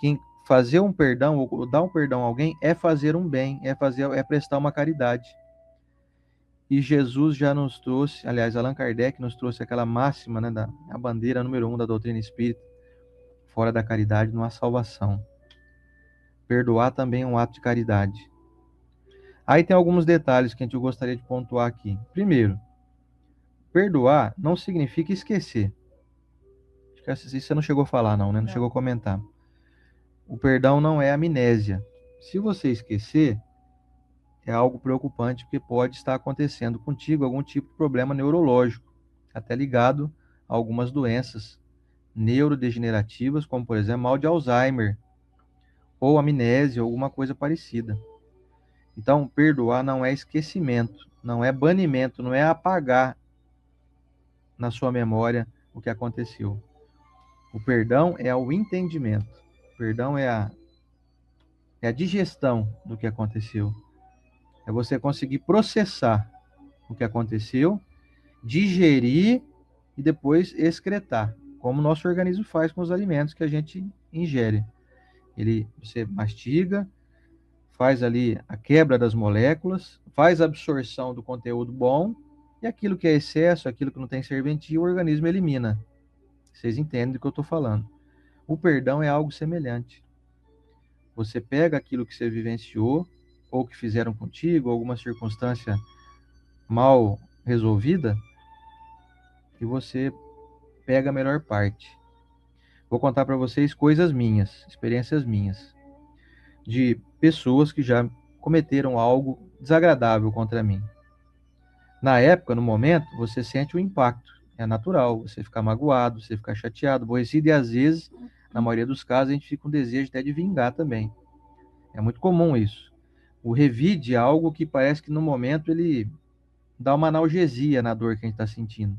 que fazer um perdão ou dar um perdão a alguém é fazer um bem, é prestar uma caridade. E Jesus já nos trouxe, aliás, Allan Kardec nos trouxe aquela máxima, né, a bandeira número 1 da doutrina espírita: fora da caridade não há salvação. Perdoar também é um ato de caridade. Aí tem alguns detalhes que a gente gostaria de pontuar aqui. Primeiro, perdoar não significa esquecer. Acho que isso você não chegou a falar, não, né? Não chegou a comentar. O perdão não é amnésia. Se você esquecer, é algo preocupante, porque pode estar acontecendo contigo algum tipo de problema neurológico, até ligado a algumas doenças neurodegenerativas, como, por exemplo, mal de Alzheimer, ou amnésia, ou alguma coisa parecida. Então, perdoar não é esquecimento, não é banimento, não é apagar na sua memória o que aconteceu. O perdão é o entendimento. O perdão é a digestão do que aconteceu. É você conseguir processar o que aconteceu, digerir e depois excretar, como o nosso organismo faz com os alimentos que a gente ingere. Você mastiga, faz ali a quebra das moléculas, faz a absorção do conteúdo bom, e aquilo que é excesso, aquilo que não tem serventia, o organismo elimina. Vocês entendem do que eu estou falando. O perdão é algo semelhante. Você pega aquilo que você vivenciou, ou que fizeram contigo, alguma circunstância mal resolvida, e você pega a melhor parte. Vou contar para vocês coisas minhas, experiências minhas, de pessoas que já cometeram algo desagradável contra mim. Na época, no momento, você sente o impacto. É natural você ficar magoado, você ficar chateado, aborrecido, e às vezes, na maioria dos casos, a gente fica com desejo até de vingar também. É muito comum isso. O revide é algo que parece que no momento ele dá uma analgesia na dor que a gente está sentindo.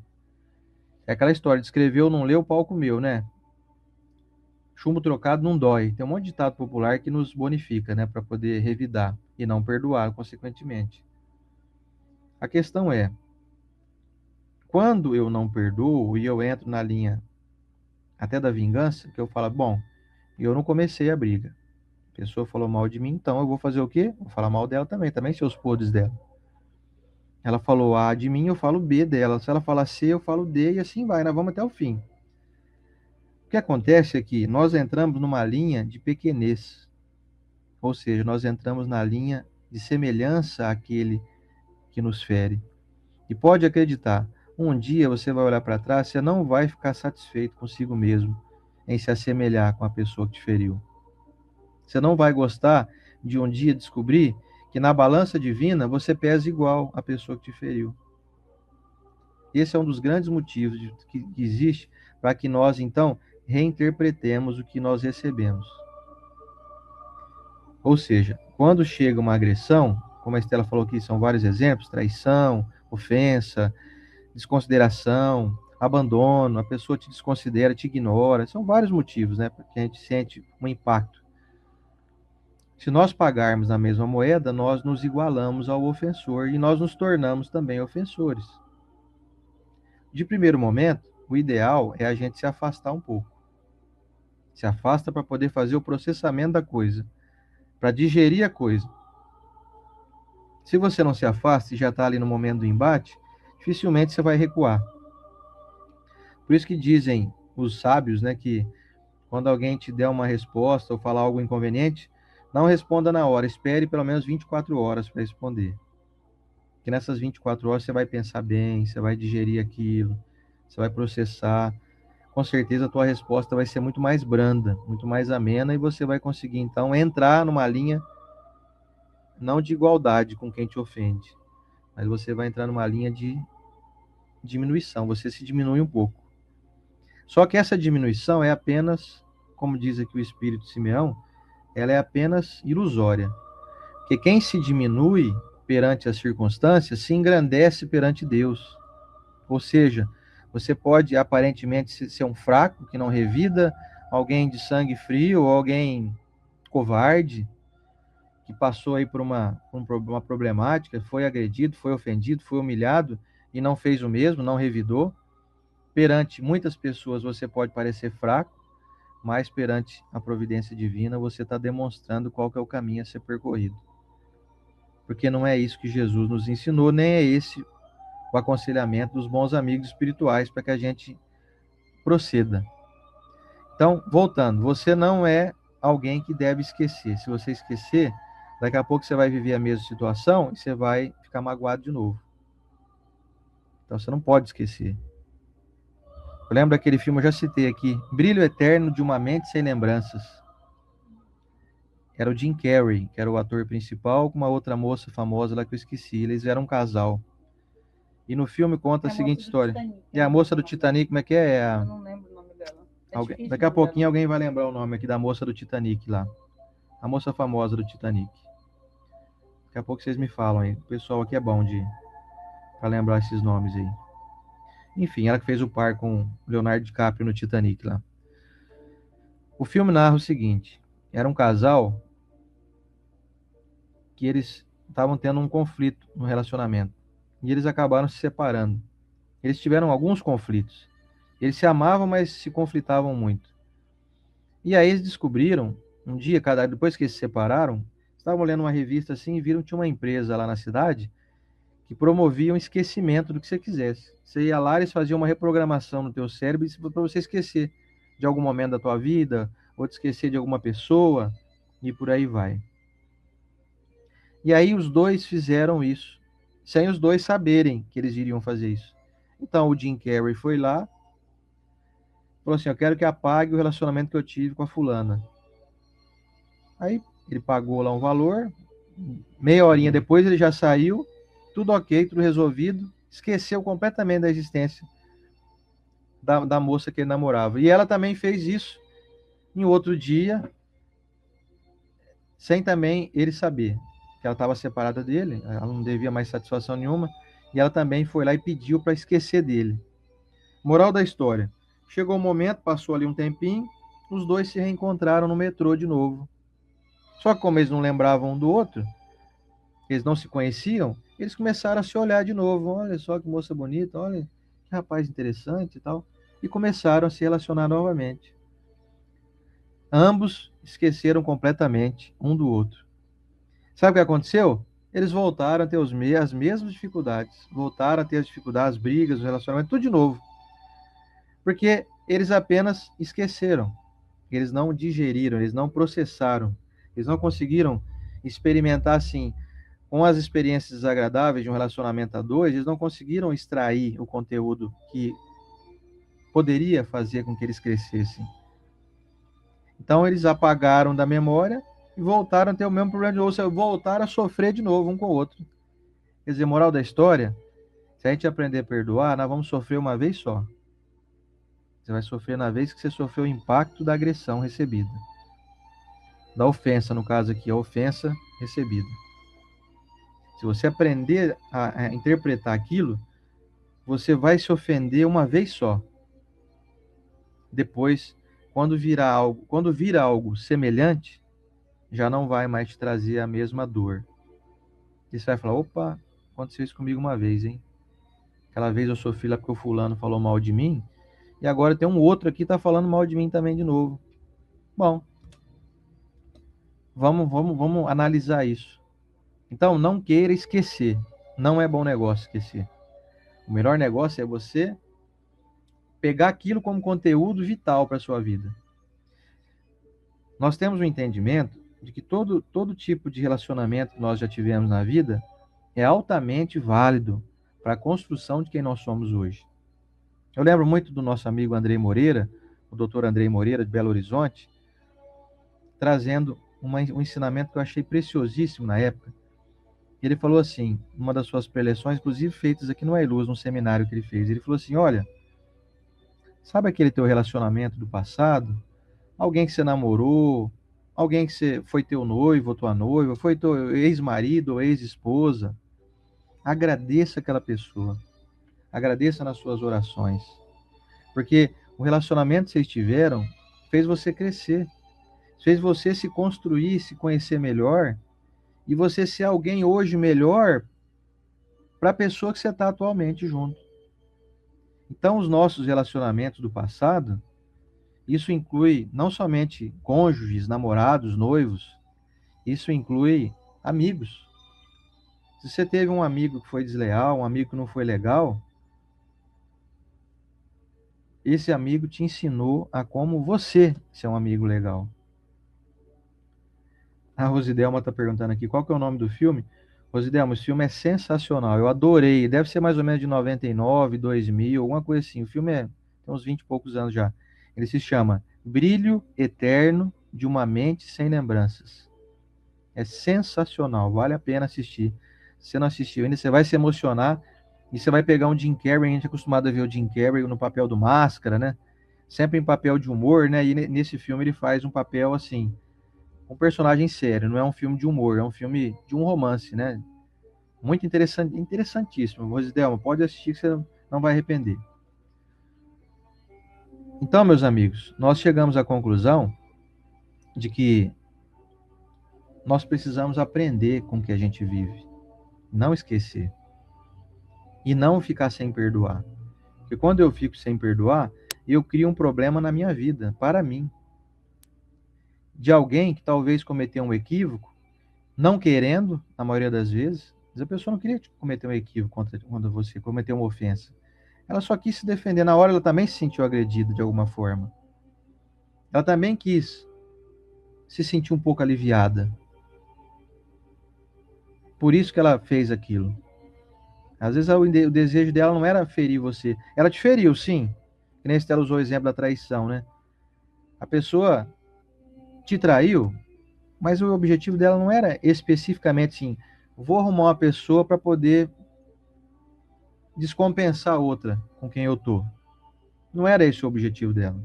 É aquela história de escreveu, não leu, o pau comeu, né? Chumbo trocado não dói. Tem um monte de ditado popular que nos bonifica, né? Para poder revidar e não perdoar, consequentemente. A questão é, quando eu não perdoo e eu entro na linha até da vingança, que eu falo, bom, eu não comecei a briga. A pessoa falou mal de mim, então eu vou fazer o quê? Vou falar mal dela também sei os podres dela. Ela falou A de mim, eu falo B dela. Se ela falar C, eu falo D e assim vai, nós vamos até o fim. O que acontece é que nós entramos numa linha de pequenez, ou seja, nós entramos na linha de semelhança àquele que nos fere. E pode acreditar, um dia você vai olhar para trás, você não vai ficar satisfeito consigo mesmo em se assemelhar com a pessoa que te feriu. Você não vai gostar de um dia descobrir que na balança divina você pesa igual à pessoa que te feriu. Esse é um dos grandes motivos que existe para que nós, então, reinterpretemos o que nós recebemos. Ou seja, quando chega uma agressão, como a Estela falou aqui, são vários exemplos, traição, ofensa, desconsideração, abandono, a pessoa te desconsidera, te ignora, são vários motivos, né, porque a gente sente um impacto. Se nós pagarmos na mesma moeda, nós nos igualamos ao ofensor e nós nos tornamos também ofensores. De primeiro momento, o ideal é a gente se afastar um pouco. Se afasta para poder fazer o processamento da coisa, para digerir a coisa. Se você não se afasta e já está ali no momento do embate, dificilmente você vai recuar. Por isso que dizem os sábios, né, que quando alguém te der uma resposta ou falar algo inconveniente, não responda na hora, espere pelo menos 24 horas para responder. Porque nessas 24 horas você vai pensar bem, você vai digerir aquilo, você vai processar. Com certeza a tua resposta vai ser muito mais branda, muito mais amena, e você vai conseguir, então, entrar numa linha não de igualdade com quem te ofende, mas você vai entrar numa linha de diminuição, você se diminui um pouco. Só que essa diminuição é apenas, como diz aqui o Espírito Simeão, ela é apenas ilusória. Porque quem se diminui perante as circunstâncias se engrandece perante Deus. Ou seja, você pode aparentemente ser um fraco que não revida, alguém de sangue frio, ou alguém covarde, que passou aí por uma problemática, foi agredido, foi ofendido, foi humilhado e não fez o mesmo, não revidou. Perante muitas pessoas você pode parecer fraco, mas perante a providência divina você está demonstrando qual que é o caminho a ser percorrido. Porque não é isso que Jesus nos ensinou, nem é esse o aconselhamento dos bons amigos espirituais para que a gente proceda. Então, voltando, você não é alguém que deve esquecer. Se você esquecer, daqui a pouco você vai viver a mesma situação e você vai ficar magoado de novo. Então, você não pode esquecer. Eu lembro daquele filme, eu já citei aqui, Brilho Eterno de uma Mente Sem Lembranças. Era o Jim Carrey, que era o ator principal, com uma outra moça famosa lá que eu esqueci. Eles eram um casal. E no filme conta a seguinte história. Titanic, e a moça do Titanic, como é que é? Eu não lembro o nome dela. Daqui a pouquinho alguém vai lembrar o nome aqui da moça do Titanic lá. A moça famosa do Titanic. Daqui a pouco vocês me falam aí. O pessoal aqui é bom para lembrar esses nomes aí. Enfim, ela que fez o par com Leonardo DiCaprio no Titanic lá. O filme narra o seguinte. Era um casal que eles estavam tendo um conflito no relacionamento. E eles acabaram se separando. Eles tiveram alguns conflitos. Eles se amavam, mas se conflitavam muito. E aí eles descobriram, um dia, depois que eles se separaram, estavam lendo uma revista assim e viram que tinha uma empresa lá na cidade que promovia um esquecimento do que você quisesse. Você ia lá, eles faziam uma reprogramação no teu cérebro para você esquecer de algum momento da tua vida, ou te esquecer de alguma pessoa, e por aí vai. E aí os dois fizeram isso, sem os dois saberem que eles iriam fazer isso. Então o Jim Carrey foi lá, falou assim, eu quero que apague o relacionamento que eu tive com a fulana. Aí ele pagou lá um valor, meia horinha depois ele já saiu, tudo ok, tudo resolvido, esqueceu completamente da existência da moça que ele namorava. E ela também fez isso em outro dia, sem também ele saber que ela estava separada dele, ela não devia mais satisfação nenhuma, e ela também foi lá e pediu para esquecer dele. Moral da história, chegou o momento, passou ali um tempinho, os dois se reencontraram no metrô de novo. Só que como eles não lembravam um do outro, eles não se conheciam, eles começaram a se olhar de novo. Olha só que moça bonita, olha que rapaz interessante e tal. E começaram a se relacionar novamente. Ambos esqueceram completamente um do outro. Sabe o que aconteceu? Eles voltaram a ter as mesmas dificuldades. Voltaram a ter as dificuldades, as brigas, os relacionamentos, tudo de novo. Porque eles apenas esqueceram. Eles não digeriram, eles não processaram. Eles não conseguiram experimentar assim com as experiências desagradáveis de um relacionamento a dois, eles não conseguiram extrair o conteúdo que poderia fazer com que eles crescessem. Então eles apagaram da memória e voltaram a ter o mesmo problema de novo, ou seja, voltaram a sofrer de novo um com o outro. Quer dizer, moral da história, se a gente aprender a perdoar, nós vamos sofrer uma vez só. Você vai sofrer na vez que você sofreu o impacto da agressão recebida. Da ofensa, no caso aqui, a ofensa recebida. Se você aprender a interpretar aquilo, você vai se ofender uma vez só. Depois, quando vira algo semelhante, já não vai mais te trazer a mesma dor. E você vai falar, opa, aconteceu isso comigo uma vez, hein? Aquela vez eu sofri lá porque o fulano falou mal de mim, e agora tem um outro aqui que tá falando mal de mim também de novo. Bom, vamos analisar isso. Então, não queira esquecer. Não é bom negócio esquecer. O melhor negócio é você pegar aquilo como conteúdo vital para a sua vida. Nós temos um entendimento de que todo tipo de relacionamento que nós já tivemos na vida é altamente válido para a construção de quem nós somos hoje. Eu lembro muito do nosso amigo Andrei Moreira, o doutor Andrei Moreira, de Belo Horizonte, trazendo um ensinamento que eu achei preciosíssimo na época. Ele falou assim, numa das suas preleções, inclusive feitas aqui no Ailuz, num seminário que ele fez, ele falou assim, olha, sabe aquele teu relacionamento do passado? Alguém que você namorou, alguém que você foi teu noivo ou tua noiva, foi teu ex-marido ou ex-esposa. Agradeça aquela pessoa. Agradeça nas suas orações. Porque o relacionamento que vocês tiveram fez você crescer. Fez você se construir, se conhecer melhor. E você ser alguém hoje melhor para a pessoa que você está atualmente junto. Então, os nossos relacionamentos do passado, isso inclui não somente cônjuges, namorados, noivos, isso inclui amigos. Se você teve um amigo que foi desleal, um amigo que não foi legal, esse amigo te ensinou a como você ser um amigo legal. A Rosidelma está perguntando aqui, qual que é o nome do filme? Rosidelma, esse filme é sensacional, eu adorei, deve ser mais ou menos de 99, 2000, alguma coisa assim. O filme tem uns 20 e poucos anos já. Ele se chama Brilho Eterno de uma Mente Sem Lembranças. É sensacional, vale a pena assistir. Se você não assistiu ainda, você vai se emocionar e você vai pegar um Jim Carrey, a gente é acostumado a ver o Jim Carrey no papel do Máscara, né? Sempre em papel de humor, né? E nesse filme ele faz um papel assim, um personagem sério, não é um filme de humor, é um filme de um romance, né? Muito interessante, interessantíssimo. Rosidelma, pode assistir que você não vai arrepender. Então, meus amigos, nós chegamos à conclusão de que nós precisamos aprender com o que a gente vive, não esquecer e não ficar sem perdoar. Porque quando eu fico sem perdoar, eu crio um problema na minha vida, para mim, de alguém que talvez cometeu um equívoco não querendo, na maioria das vezes. Mas a pessoa não queria cometer um equívoco contra você, cometer uma ofensa. Ela só quis se defender. Na hora ela também se sentiu agredida de alguma forma. Ela também quis se sentir um pouco aliviada. Por isso que ela fez aquilo. Às vezes o desejo dela não era ferir você. Ela te feriu, sim. Que nem Estela usou o exemplo da traição, né? A pessoa te traiu, mas o objetivo dela não era especificamente assim, vou arrumar uma pessoa para poder descompensar a outra com quem eu tô. Não era esse o objetivo dela.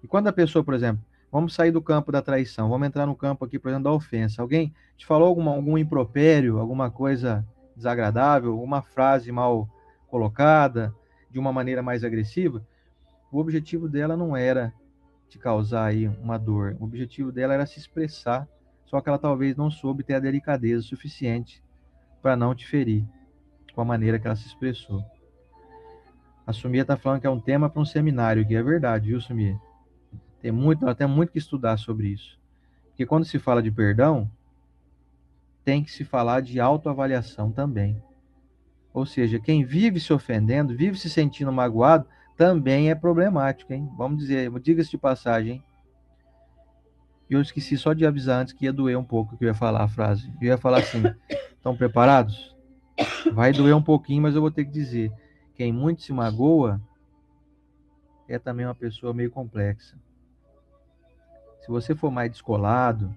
E quando a pessoa, por exemplo, vamos sair do campo da traição, vamos entrar no campo aqui, por exemplo, da ofensa. Alguém te falou algum impropério, alguma coisa desagradável, alguma frase mal colocada, de uma maneira mais agressiva, o objetivo dela não era te causar aí uma dor. O objetivo dela era se expressar, só que ela talvez não soube ter a delicadeza suficiente para não te ferir com a maneira que ela se expressou. A Sumia está falando que é um tema para um seminário, que é verdade, viu, Sumia? Tem muito que estudar sobre isso. Porque quando se fala de perdão, tem que se falar de autoavaliação também. Ou seja, quem vive se ofendendo, vive se sentindo magoado, também é problemático, hein? Vamos dizer, diga-se de passagem, hein? E eu esqueci só de avisar antes que ia doer um pouco que eu ia falar a frase. Eu ia falar assim: estão preparados? Vai doer um pouquinho, mas eu vou ter que dizer. Quem muito se magoa é também uma pessoa meio complexa. Se você for mais descolado,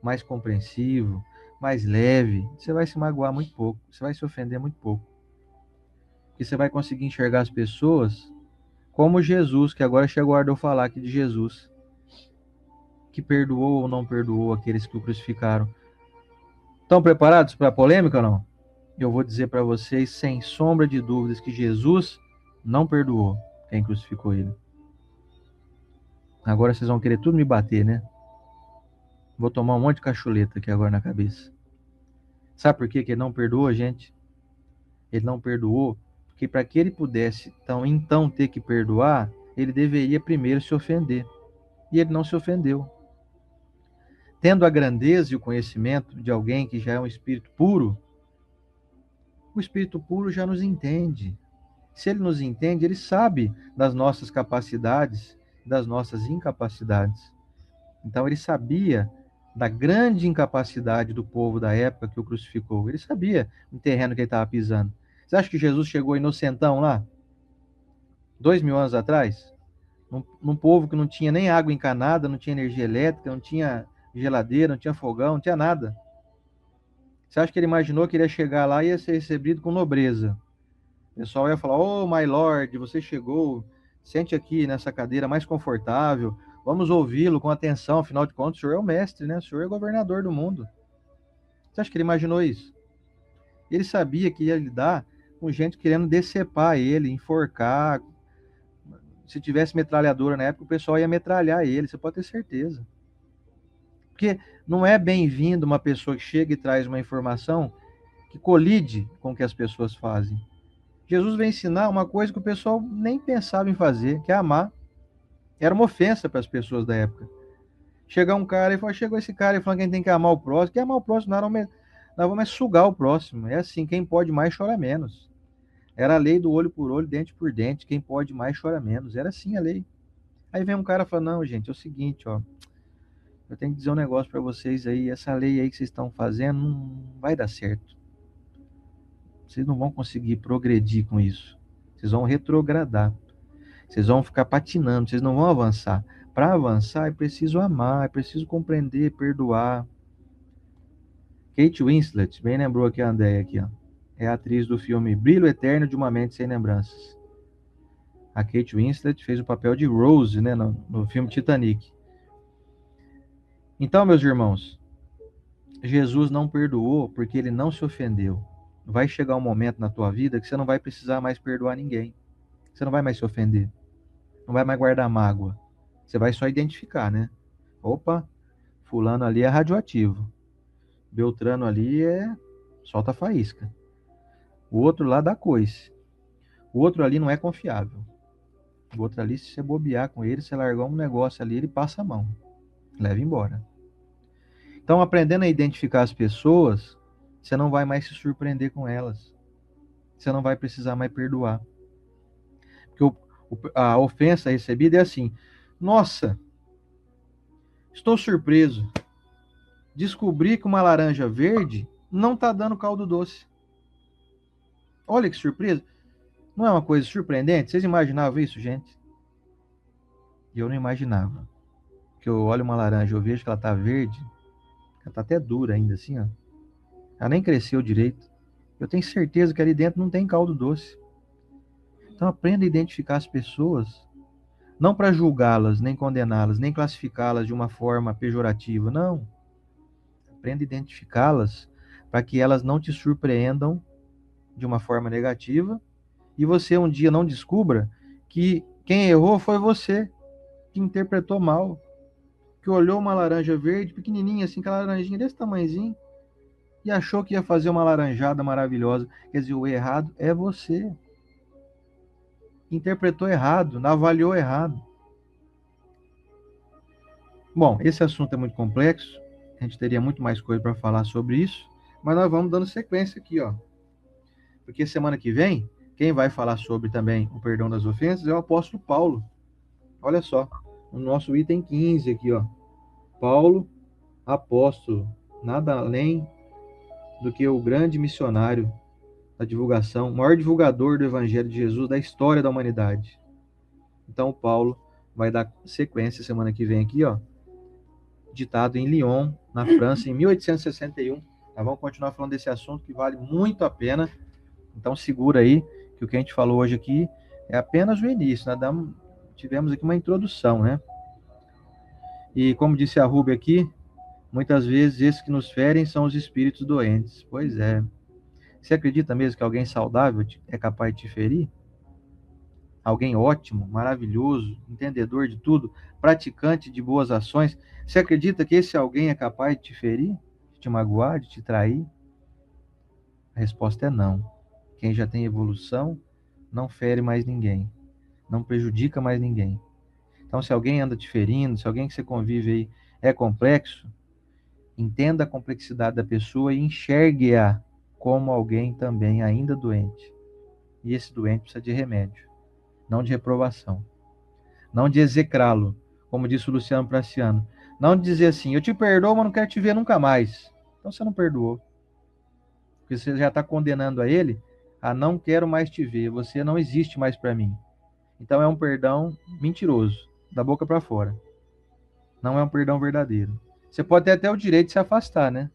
mais compreensivo, mais leve, você vai se magoar muito pouco, você vai se ofender muito pouco. Porque você vai conseguir enxergar as pessoas como Jesus, que agora chegou a hora de eu falar aqui de Jesus, que perdoou ou não perdoou aqueles que o crucificaram. Estão preparados para a polêmica ou não? Eu vou dizer para vocês, sem sombra de dúvidas, que Jesus não perdoou quem crucificou ele. Agora vocês vão querer tudo me bater, né? Vou tomar um monte de cachuleta aqui agora na cabeça. Sabe por que ele não perdoou, gente? Ele não perdoou porque para que ele pudesse então ter que perdoar, ele deveria primeiro se ofender. E ele não se ofendeu. Tendo a grandeza e o conhecimento de alguém que já é um espírito puro, o espírito puro já nos entende. Se ele nos entende, ele sabe das nossas capacidades, das nossas incapacidades. Então ele sabia da grande incapacidade do povo da época que o crucificou. Ele sabia o terreno que ele estava pisando. Você acha que Jesus chegou inocentão lá? 2000 anos atrás? Num povo que não tinha nem água encanada, não tinha energia elétrica, não tinha geladeira, não tinha fogão, não tinha nada. Você acha que ele imaginou que ele ia chegar lá e ia ser recebido com nobreza? O pessoal ia falar: "Oh, my lord, você chegou, sente aqui nessa cadeira mais confortável, vamos ouvi-lo com atenção, afinal de contas, o senhor é o mestre, né? O senhor é o governador do mundo." Você acha que ele imaginou isso? Ele sabia que ia lidar com gente querendo decepar ele, enforcar. Se tivesse metralhadora na época, o pessoal ia metralhar ele, você pode ter certeza. Porque não é bem-vindo uma pessoa que chega e traz uma informação que colide com o que as pessoas fazem. Jesus veio ensinar uma coisa que o pessoal nem pensava em fazer, que é amar. Era uma ofensa para as pessoas da época. Chegar um cara e falar: chegou esse cara e falando que a gente tem que amar o próximo. Que amar o próximo, nós vamos sugar o próximo. É assim, quem pode mais chora menos. Era a lei do olho por olho, dente por dente. Quem pode mais chora menos. Era assim a lei. Aí vem um cara e fala: não, gente, é o seguinte, ó. Eu tenho que dizer um negócio para vocês aí. Essa lei aí que vocês estão fazendo não vai dar certo. Vocês não vão conseguir progredir com isso. Vocês vão retrogradar. Vocês vão ficar patinando, vocês não vão avançar. Para avançar é preciso amar, é preciso compreender, perdoar. Kate Winslet, bem lembrou aqui a Andréia aqui, ó. É a atriz do filme Brilho Eterno de uma Mente Sem Lembranças. A Kate Winslet fez o papel de Rose, né, no filme Titanic. Então, meus irmãos, Jesus não perdoou porque ele não se ofendeu. Vai chegar um momento na tua vida que você não vai precisar mais perdoar ninguém. Você não vai mais se ofender. Não vai mais guardar mágoa. Você vai só identificar, né? Opa, fulano ali é radioativo. Beltrano ali solta faísca. O outro lá dá coice. O outro ali não é confiável. O outro ali, se você bobear com ele, você largar um negócio ali, ele passa a mão. Leva embora. Então, aprendendo a identificar as pessoas, você não vai mais se surpreender com elas. Você não vai precisar mais perdoar. Porque a ofensa recebida é assim: nossa, estou surpreso. Descobri que uma laranja verde não está dando caldo doce. Olha que surpresa. Não é uma coisa surpreendente? Vocês imaginavam isso, gente? E eu não imaginava. Que eu olho uma laranja, eu vejo que ela está verde, ela está até dura ainda assim, ó. Ela nem cresceu direito. Eu tenho certeza que ali dentro não tem caldo doce. Então aprenda a identificar as pessoas, não para julgá-las, nem condená-las, nem classificá-las de uma forma pejorativa, não. Aprenda a identificá-las para que elas não te surpreendam de uma forma negativa e você um dia não descubra que quem errou foi você, que interpretou mal, que olhou uma laranja verde pequenininha assim, aquela laranjinha desse tamanhozinho, e achou que ia fazer uma laranjada maravilhosa. Quer dizer, o errado é você. Interpretou errado, avaliou errado. Bom, esse assunto é muito complexo, a gente teria muito mais coisa para falar sobre isso, mas nós vamos dando sequência aqui, ó. Porque semana que vem, quem vai falar sobre também o perdão das ofensas é o apóstolo Paulo. Olha só, o nosso item 15 aqui, ó. Paulo, apóstolo, nada além do que o grande missionário da divulgação, o maior divulgador do evangelho de Jesus da história da humanidade. Então, o Paulo vai dar sequência semana que vem aqui, ó, ditado em Lyon, na França, em 1861. Nós vamos continuar falando desse assunto que vale muito a pena. Então, segura aí, que o que a gente falou hoje aqui é apenas o início. Nós tivemos aqui uma introdução, né? E como disse a Ruby aqui, muitas vezes esses que nos ferem são os espíritos doentes. Pois é. Você acredita mesmo que alguém saudável é capaz de te ferir? Alguém ótimo, maravilhoso, entendedor de tudo, praticante de boas ações. Você acredita que esse alguém é capaz de te ferir, de te magoar, de te trair? A resposta é não. Quem já tem evolução não fere mais ninguém, não prejudica mais ninguém. Então, se alguém anda te ferindo, se alguém que você convive aí é complexo, entenda a complexidade da pessoa e enxergue-a como alguém também ainda doente. E esse doente precisa de remédio, não de reprovação. Não de execrá-lo, como disse o Luciano Praciano. Não de dizer assim, eu te perdoo, mas não quero te ver nunca mais. Então você não perdoou. Porque você já está condenando a ele a não quero mais te ver, você não existe mais para mim. Então é um perdão mentiroso, da boca para fora. Não é um perdão verdadeiro. Você pode ter até o direito de se afastar, né?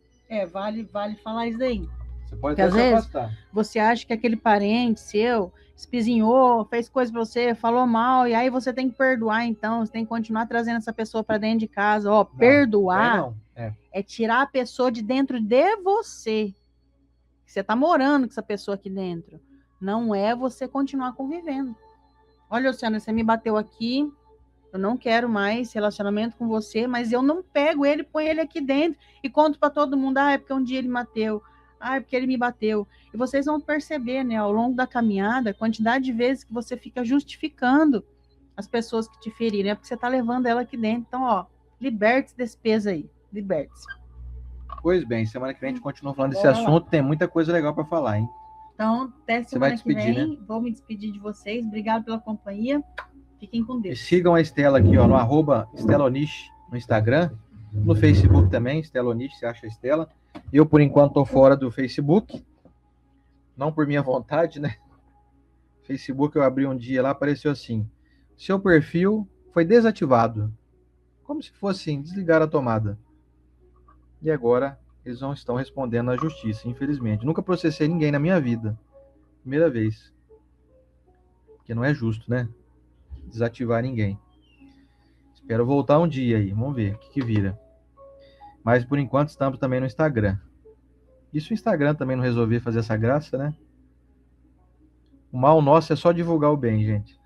Vale falar isso daí. Você pode Porque até às se vezes afastar. você acha que aquele parente seu espizinhou, fez coisa pra você, falou mal, e aí você tem que perdoar, então. Você tem que continuar trazendo essa pessoa para dentro de casa. Ó, Não, perdoar não. é tirar a pessoa de dentro de você. Você tá morando com essa pessoa aqui dentro. Não é você continuar convivendo. Olha, Luciana, você me bateu aqui. Eu não quero mais relacionamento com você, mas eu não pego ele, põe ele aqui dentro e conto para todo mundo, é porque um dia ele me bateu, é porque ele me bateu. E vocês vão perceber, né, ao longo da caminhada, a quantidade de vezes que você fica justificando as pessoas que te feriram, é porque você está levando ela aqui dentro. Então, ó, liberte-se desse peso aí, liberte-se. Pois bem, semana que vem a gente continua falando desse assunto, tem muita coisa legal para falar, hein? Então, até semana que vem, né? Vou me despedir de vocês. Obrigado pela companhia. Fiquem com Deus. E sigam a Estela aqui, ó, no @esteloniche no Instagram, no Facebook também, Esteloniche, você acha a Estela. Eu, por enquanto, tô fora do Facebook, não por minha vontade, né? Facebook eu abri um dia lá, apareceu assim, seu perfil foi desativado. Como se fosse assim, desligar a tomada. E agora eles não estão respondendo à justiça, infelizmente. Nunca processei ninguém na minha vida. Primeira vez. Porque não é justo, né? Desativar ninguém. Espero voltar um dia aí. Vamos ver o que vira. Mas por enquanto estamos também no Instagram. E se o Instagram também não resolver fazer essa graça, né? O mal nosso é só divulgar o bem, gente.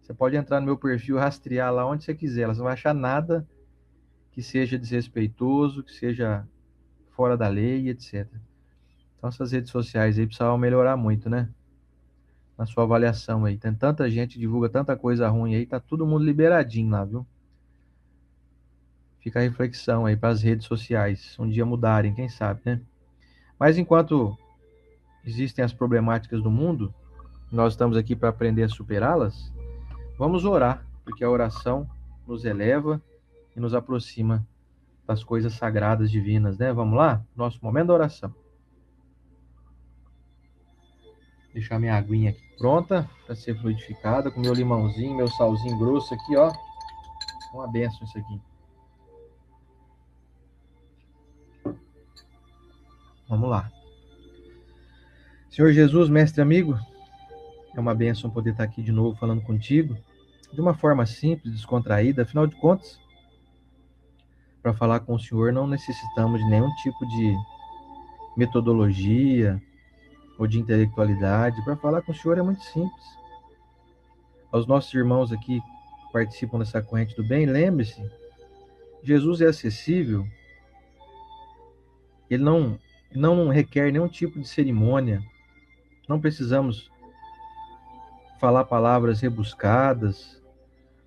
Você pode entrar no meu perfil, rastrear lá onde você quiser. Você não vai achar nada que seja desrespeitoso, que seja fora da lei, etc. Então essas redes sociais aí precisavam melhorar muito, né? Na sua avaliação aí. Tem tanta gente que divulga tanta coisa ruim aí, tá todo mundo liberadinho lá, viu? Fica a reflexão aí para as redes sociais, um dia mudarem, quem sabe, né? Mas enquanto existem as problemáticas do mundo, nós estamos aqui para aprender a superá-las. Vamos orar, porque a oração nos eleva e nos aproxima das coisas sagradas divinas, né? Vamos lá? Nosso momento da oração. Deixar minha aguinha aqui pronta para ser fluidificada, com meu limãozinho, meu salzinho grosso aqui, ó. Uma benção isso aqui. Vamos lá. Senhor Jesus, mestre amigo, é uma bênção poder estar aqui de novo falando contigo, de uma forma simples, descontraída. Afinal de contas, para falar com o Senhor não necessitamos de nenhum tipo de metodologia ou de intelectualidade. Para falar com o Senhor é muito simples. Aos nossos irmãos aqui que participam dessa corrente do bem, lembre-se, Jesus é acessível, ele não requer nenhum tipo de cerimônia, não precisamos falar palavras rebuscadas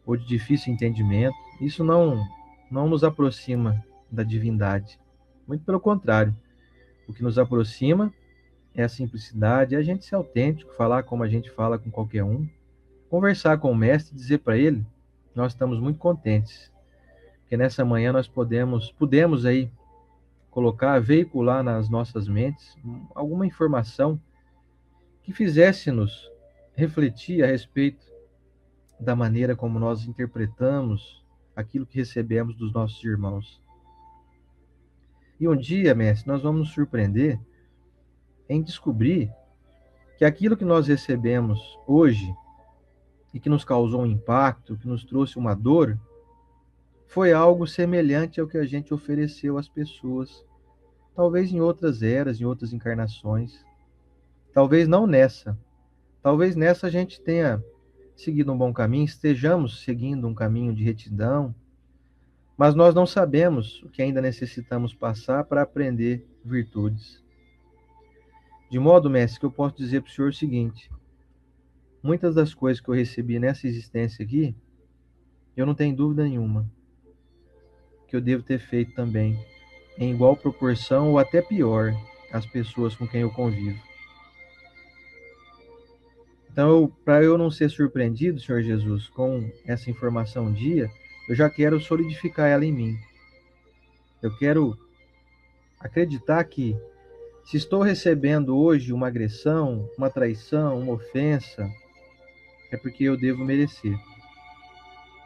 ou de difícil entendimento. Isso não nos aproxima da divindade. Muito pelo contrário, o que nos aproxima é a simplicidade, é a gente ser autêntico, falar como a gente fala com qualquer um, conversar com o mestre e dizer para ele, nós estamos muito contentes, porque nessa manhã nós pudemos aí colocar, veicular nas nossas mentes alguma informação que fizesse-nos refletir a respeito da maneira como nós interpretamos aquilo que recebemos dos nossos irmãos. E um dia, mestre, nós vamos nos surpreender em descobrir que aquilo que nós recebemos hoje e que nos causou um impacto, que nos trouxe uma dor, foi algo semelhante ao que a gente ofereceu às pessoas, talvez em outras eras, em outras encarnações, talvez não nessa. Talvez nessa a gente tenha seguido um bom caminho, estejamos seguindo um caminho de retidão, mas nós não sabemos o que ainda necessitamos passar para aprender virtudes. De modo, mestre, que eu posso dizer para o senhor o seguinte: muitas das coisas que eu recebi nessa existência aqui, eu não tenho dúvida nenhuma que eu devo ter feito também, em igual proporção ou até pior, às pessoas com quem eu convivo. Então, para eu não ser surpreendido, Senhor Jesus, com essa informação um dia, eu já quero solidificar ela em mim. Eu quero acreditar que, se estou recebendo hoje uma agressão, uma traição, uma ofensa, é porque eu devo merecer.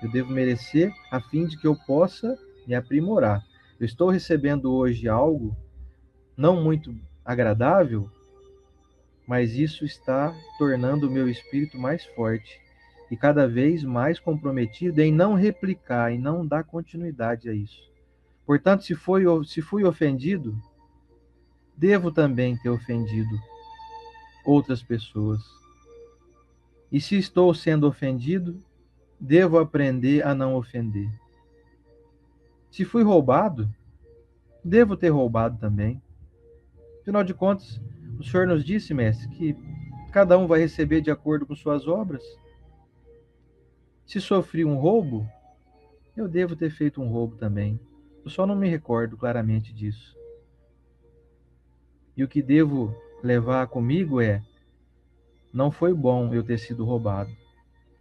Eu devo merecer a fim de que eu possa me aprimorar. Eu estou recebendo hoje algo não muito agradável, mas isso está tornando o meu espírito mais forte e cada vez mais comprometido em não replicar, em não dar continuidade a isso. Portanto, se fui ofendido, devo também ter ofendido outras pessoas. E se estou sendo ofendido, devo aprender a não ofender. Se fui roubado, devo ter roubado também. Afinal de contas, o Senhor nos disse, mestre, que cada um vai receber de acordo com suas obras. Se sofri um roubo, eu devo ter feito um roubo também. Eu só não me recordo claramente disso. E o que devo levar comigo é: não foi bom eu ter sido roubado.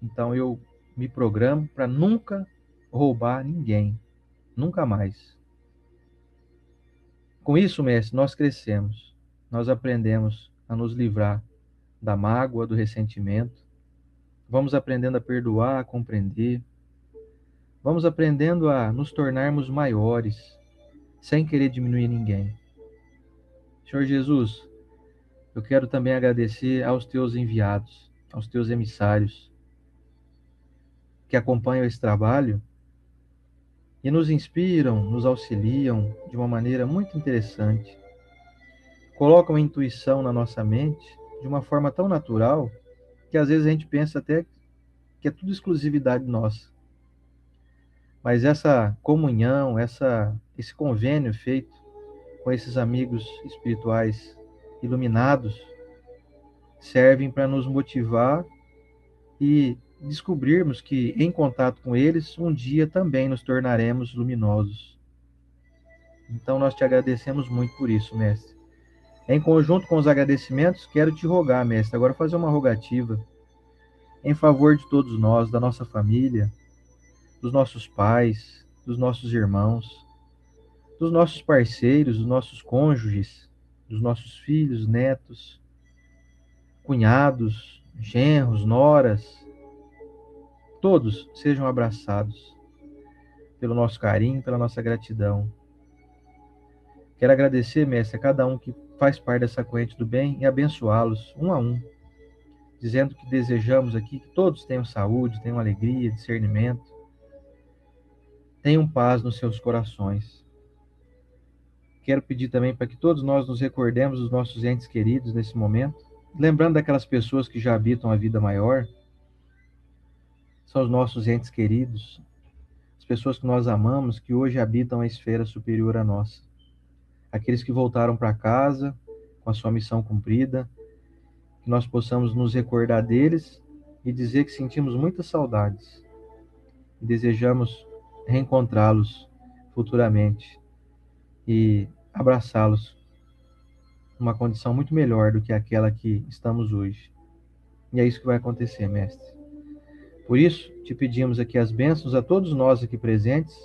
Então eu me programo para nunca roubar ninguém. Nunca mais. Com isso, mestre, nós crescemos. Nós aprendemos a nos livrar da mágoa, do ressentimento. Vamos aprendendo a perdoar, a compreender. Vamos aprendendo a nos tornarmos maiores, sem querer diminuir ninguém. Senhor Jesus, eu quero também agradecer aos teus enviados, aos teus emissários, que acompanham esse trabalho e nos inspiram, nos auxiliam de uma maneira muito interessante. Colocam a intuição na nossa mente de uma forma tão natural que às vezes a gente pensa até que é tudo exclusividade nossa. Mas essa comunhão, esse convênio feito com esses amigos espirituais iluminados servem para nos motivar e descobrirmos que, em contato com eles, um dia também nos tornaremos luminosos. Então, nós te agradecemos muito por isso, mestre. Em conjunto com os agradecimentos, quero te rogar, mestre, agora fazer uma rogativa em favor de todos nós, da nossa família, dos nossos pais, dos nossos irmãos, dos nossos parceiros, dos nossos cônjuges, dos nossos filhos, netos, cunhados, genros, noras, todos sejam abraçados pelo nosso carinho, pela nossa gratidão. Quero agradecer, mestre, a cada um que faz parte dessa corrente do bem e abençoá-los, um a um, dizendo que desejamos aqui que todos tenham saúde, tenham alegria, discernimento, tenham paz nos seus corações. Quero pedir também para que todos nós nos recordemos dos nossos entes queridos nesse momento, lembrando daquelas pessoas que já habitam a vida maior, são os nossos entes queridos, as pessoas que nós amamos, que hoje habitam a esfera superior à nossa. Aqueles que voltaram para casa com a sua missão cumprida, que nós possamos nos recordar deles e dizer que sentimos muitas saudades e desejamos reencontrá-los futuramente e abraçá-los numa condição muito melhor do que aquela que estamos hoje. E é isso que vai acontecer, mestre. Por isso, te pedimos aqui as bênçãos a todos nós aqui presentes,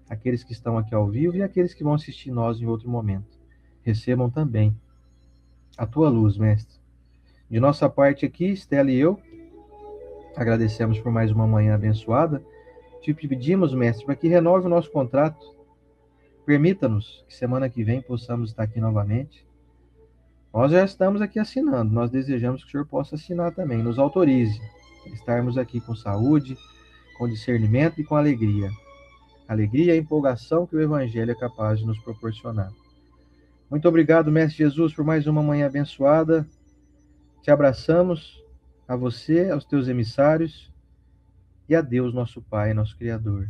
aqueles que estão aqui ao vivo e aqueles que vão assistir nós em outro momento. Recebam também a tua luz, mestre. De nossa parte aqui, Estela e eu, agradecemos por mais uma manhã abençoada. Te pedimos, mestre, para que renove o nosso contrato. Permita-nos que semana que vem possamos estar aqui novamente. Nós já estamos aqui assinando, nós desejamos que o Senhor possa assinar também, nos autorize a estarmos aqui com saúde, com discernimento e com alegria. Alegria e empolgação que o Evangelho é capaz de nos proporcionar. Muito obrigado, Mestre Jesus, por mais uma manhã abençoada. Te abraçamos, a você, aos teus emissários e a Deus, nosso Pai, nosso Criador.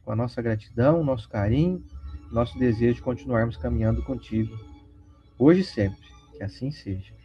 Com a nossa gratidão, nosso carinho, nosso desejo de continuarmos caminhando contigo, hoje e sempre. Que assim seja.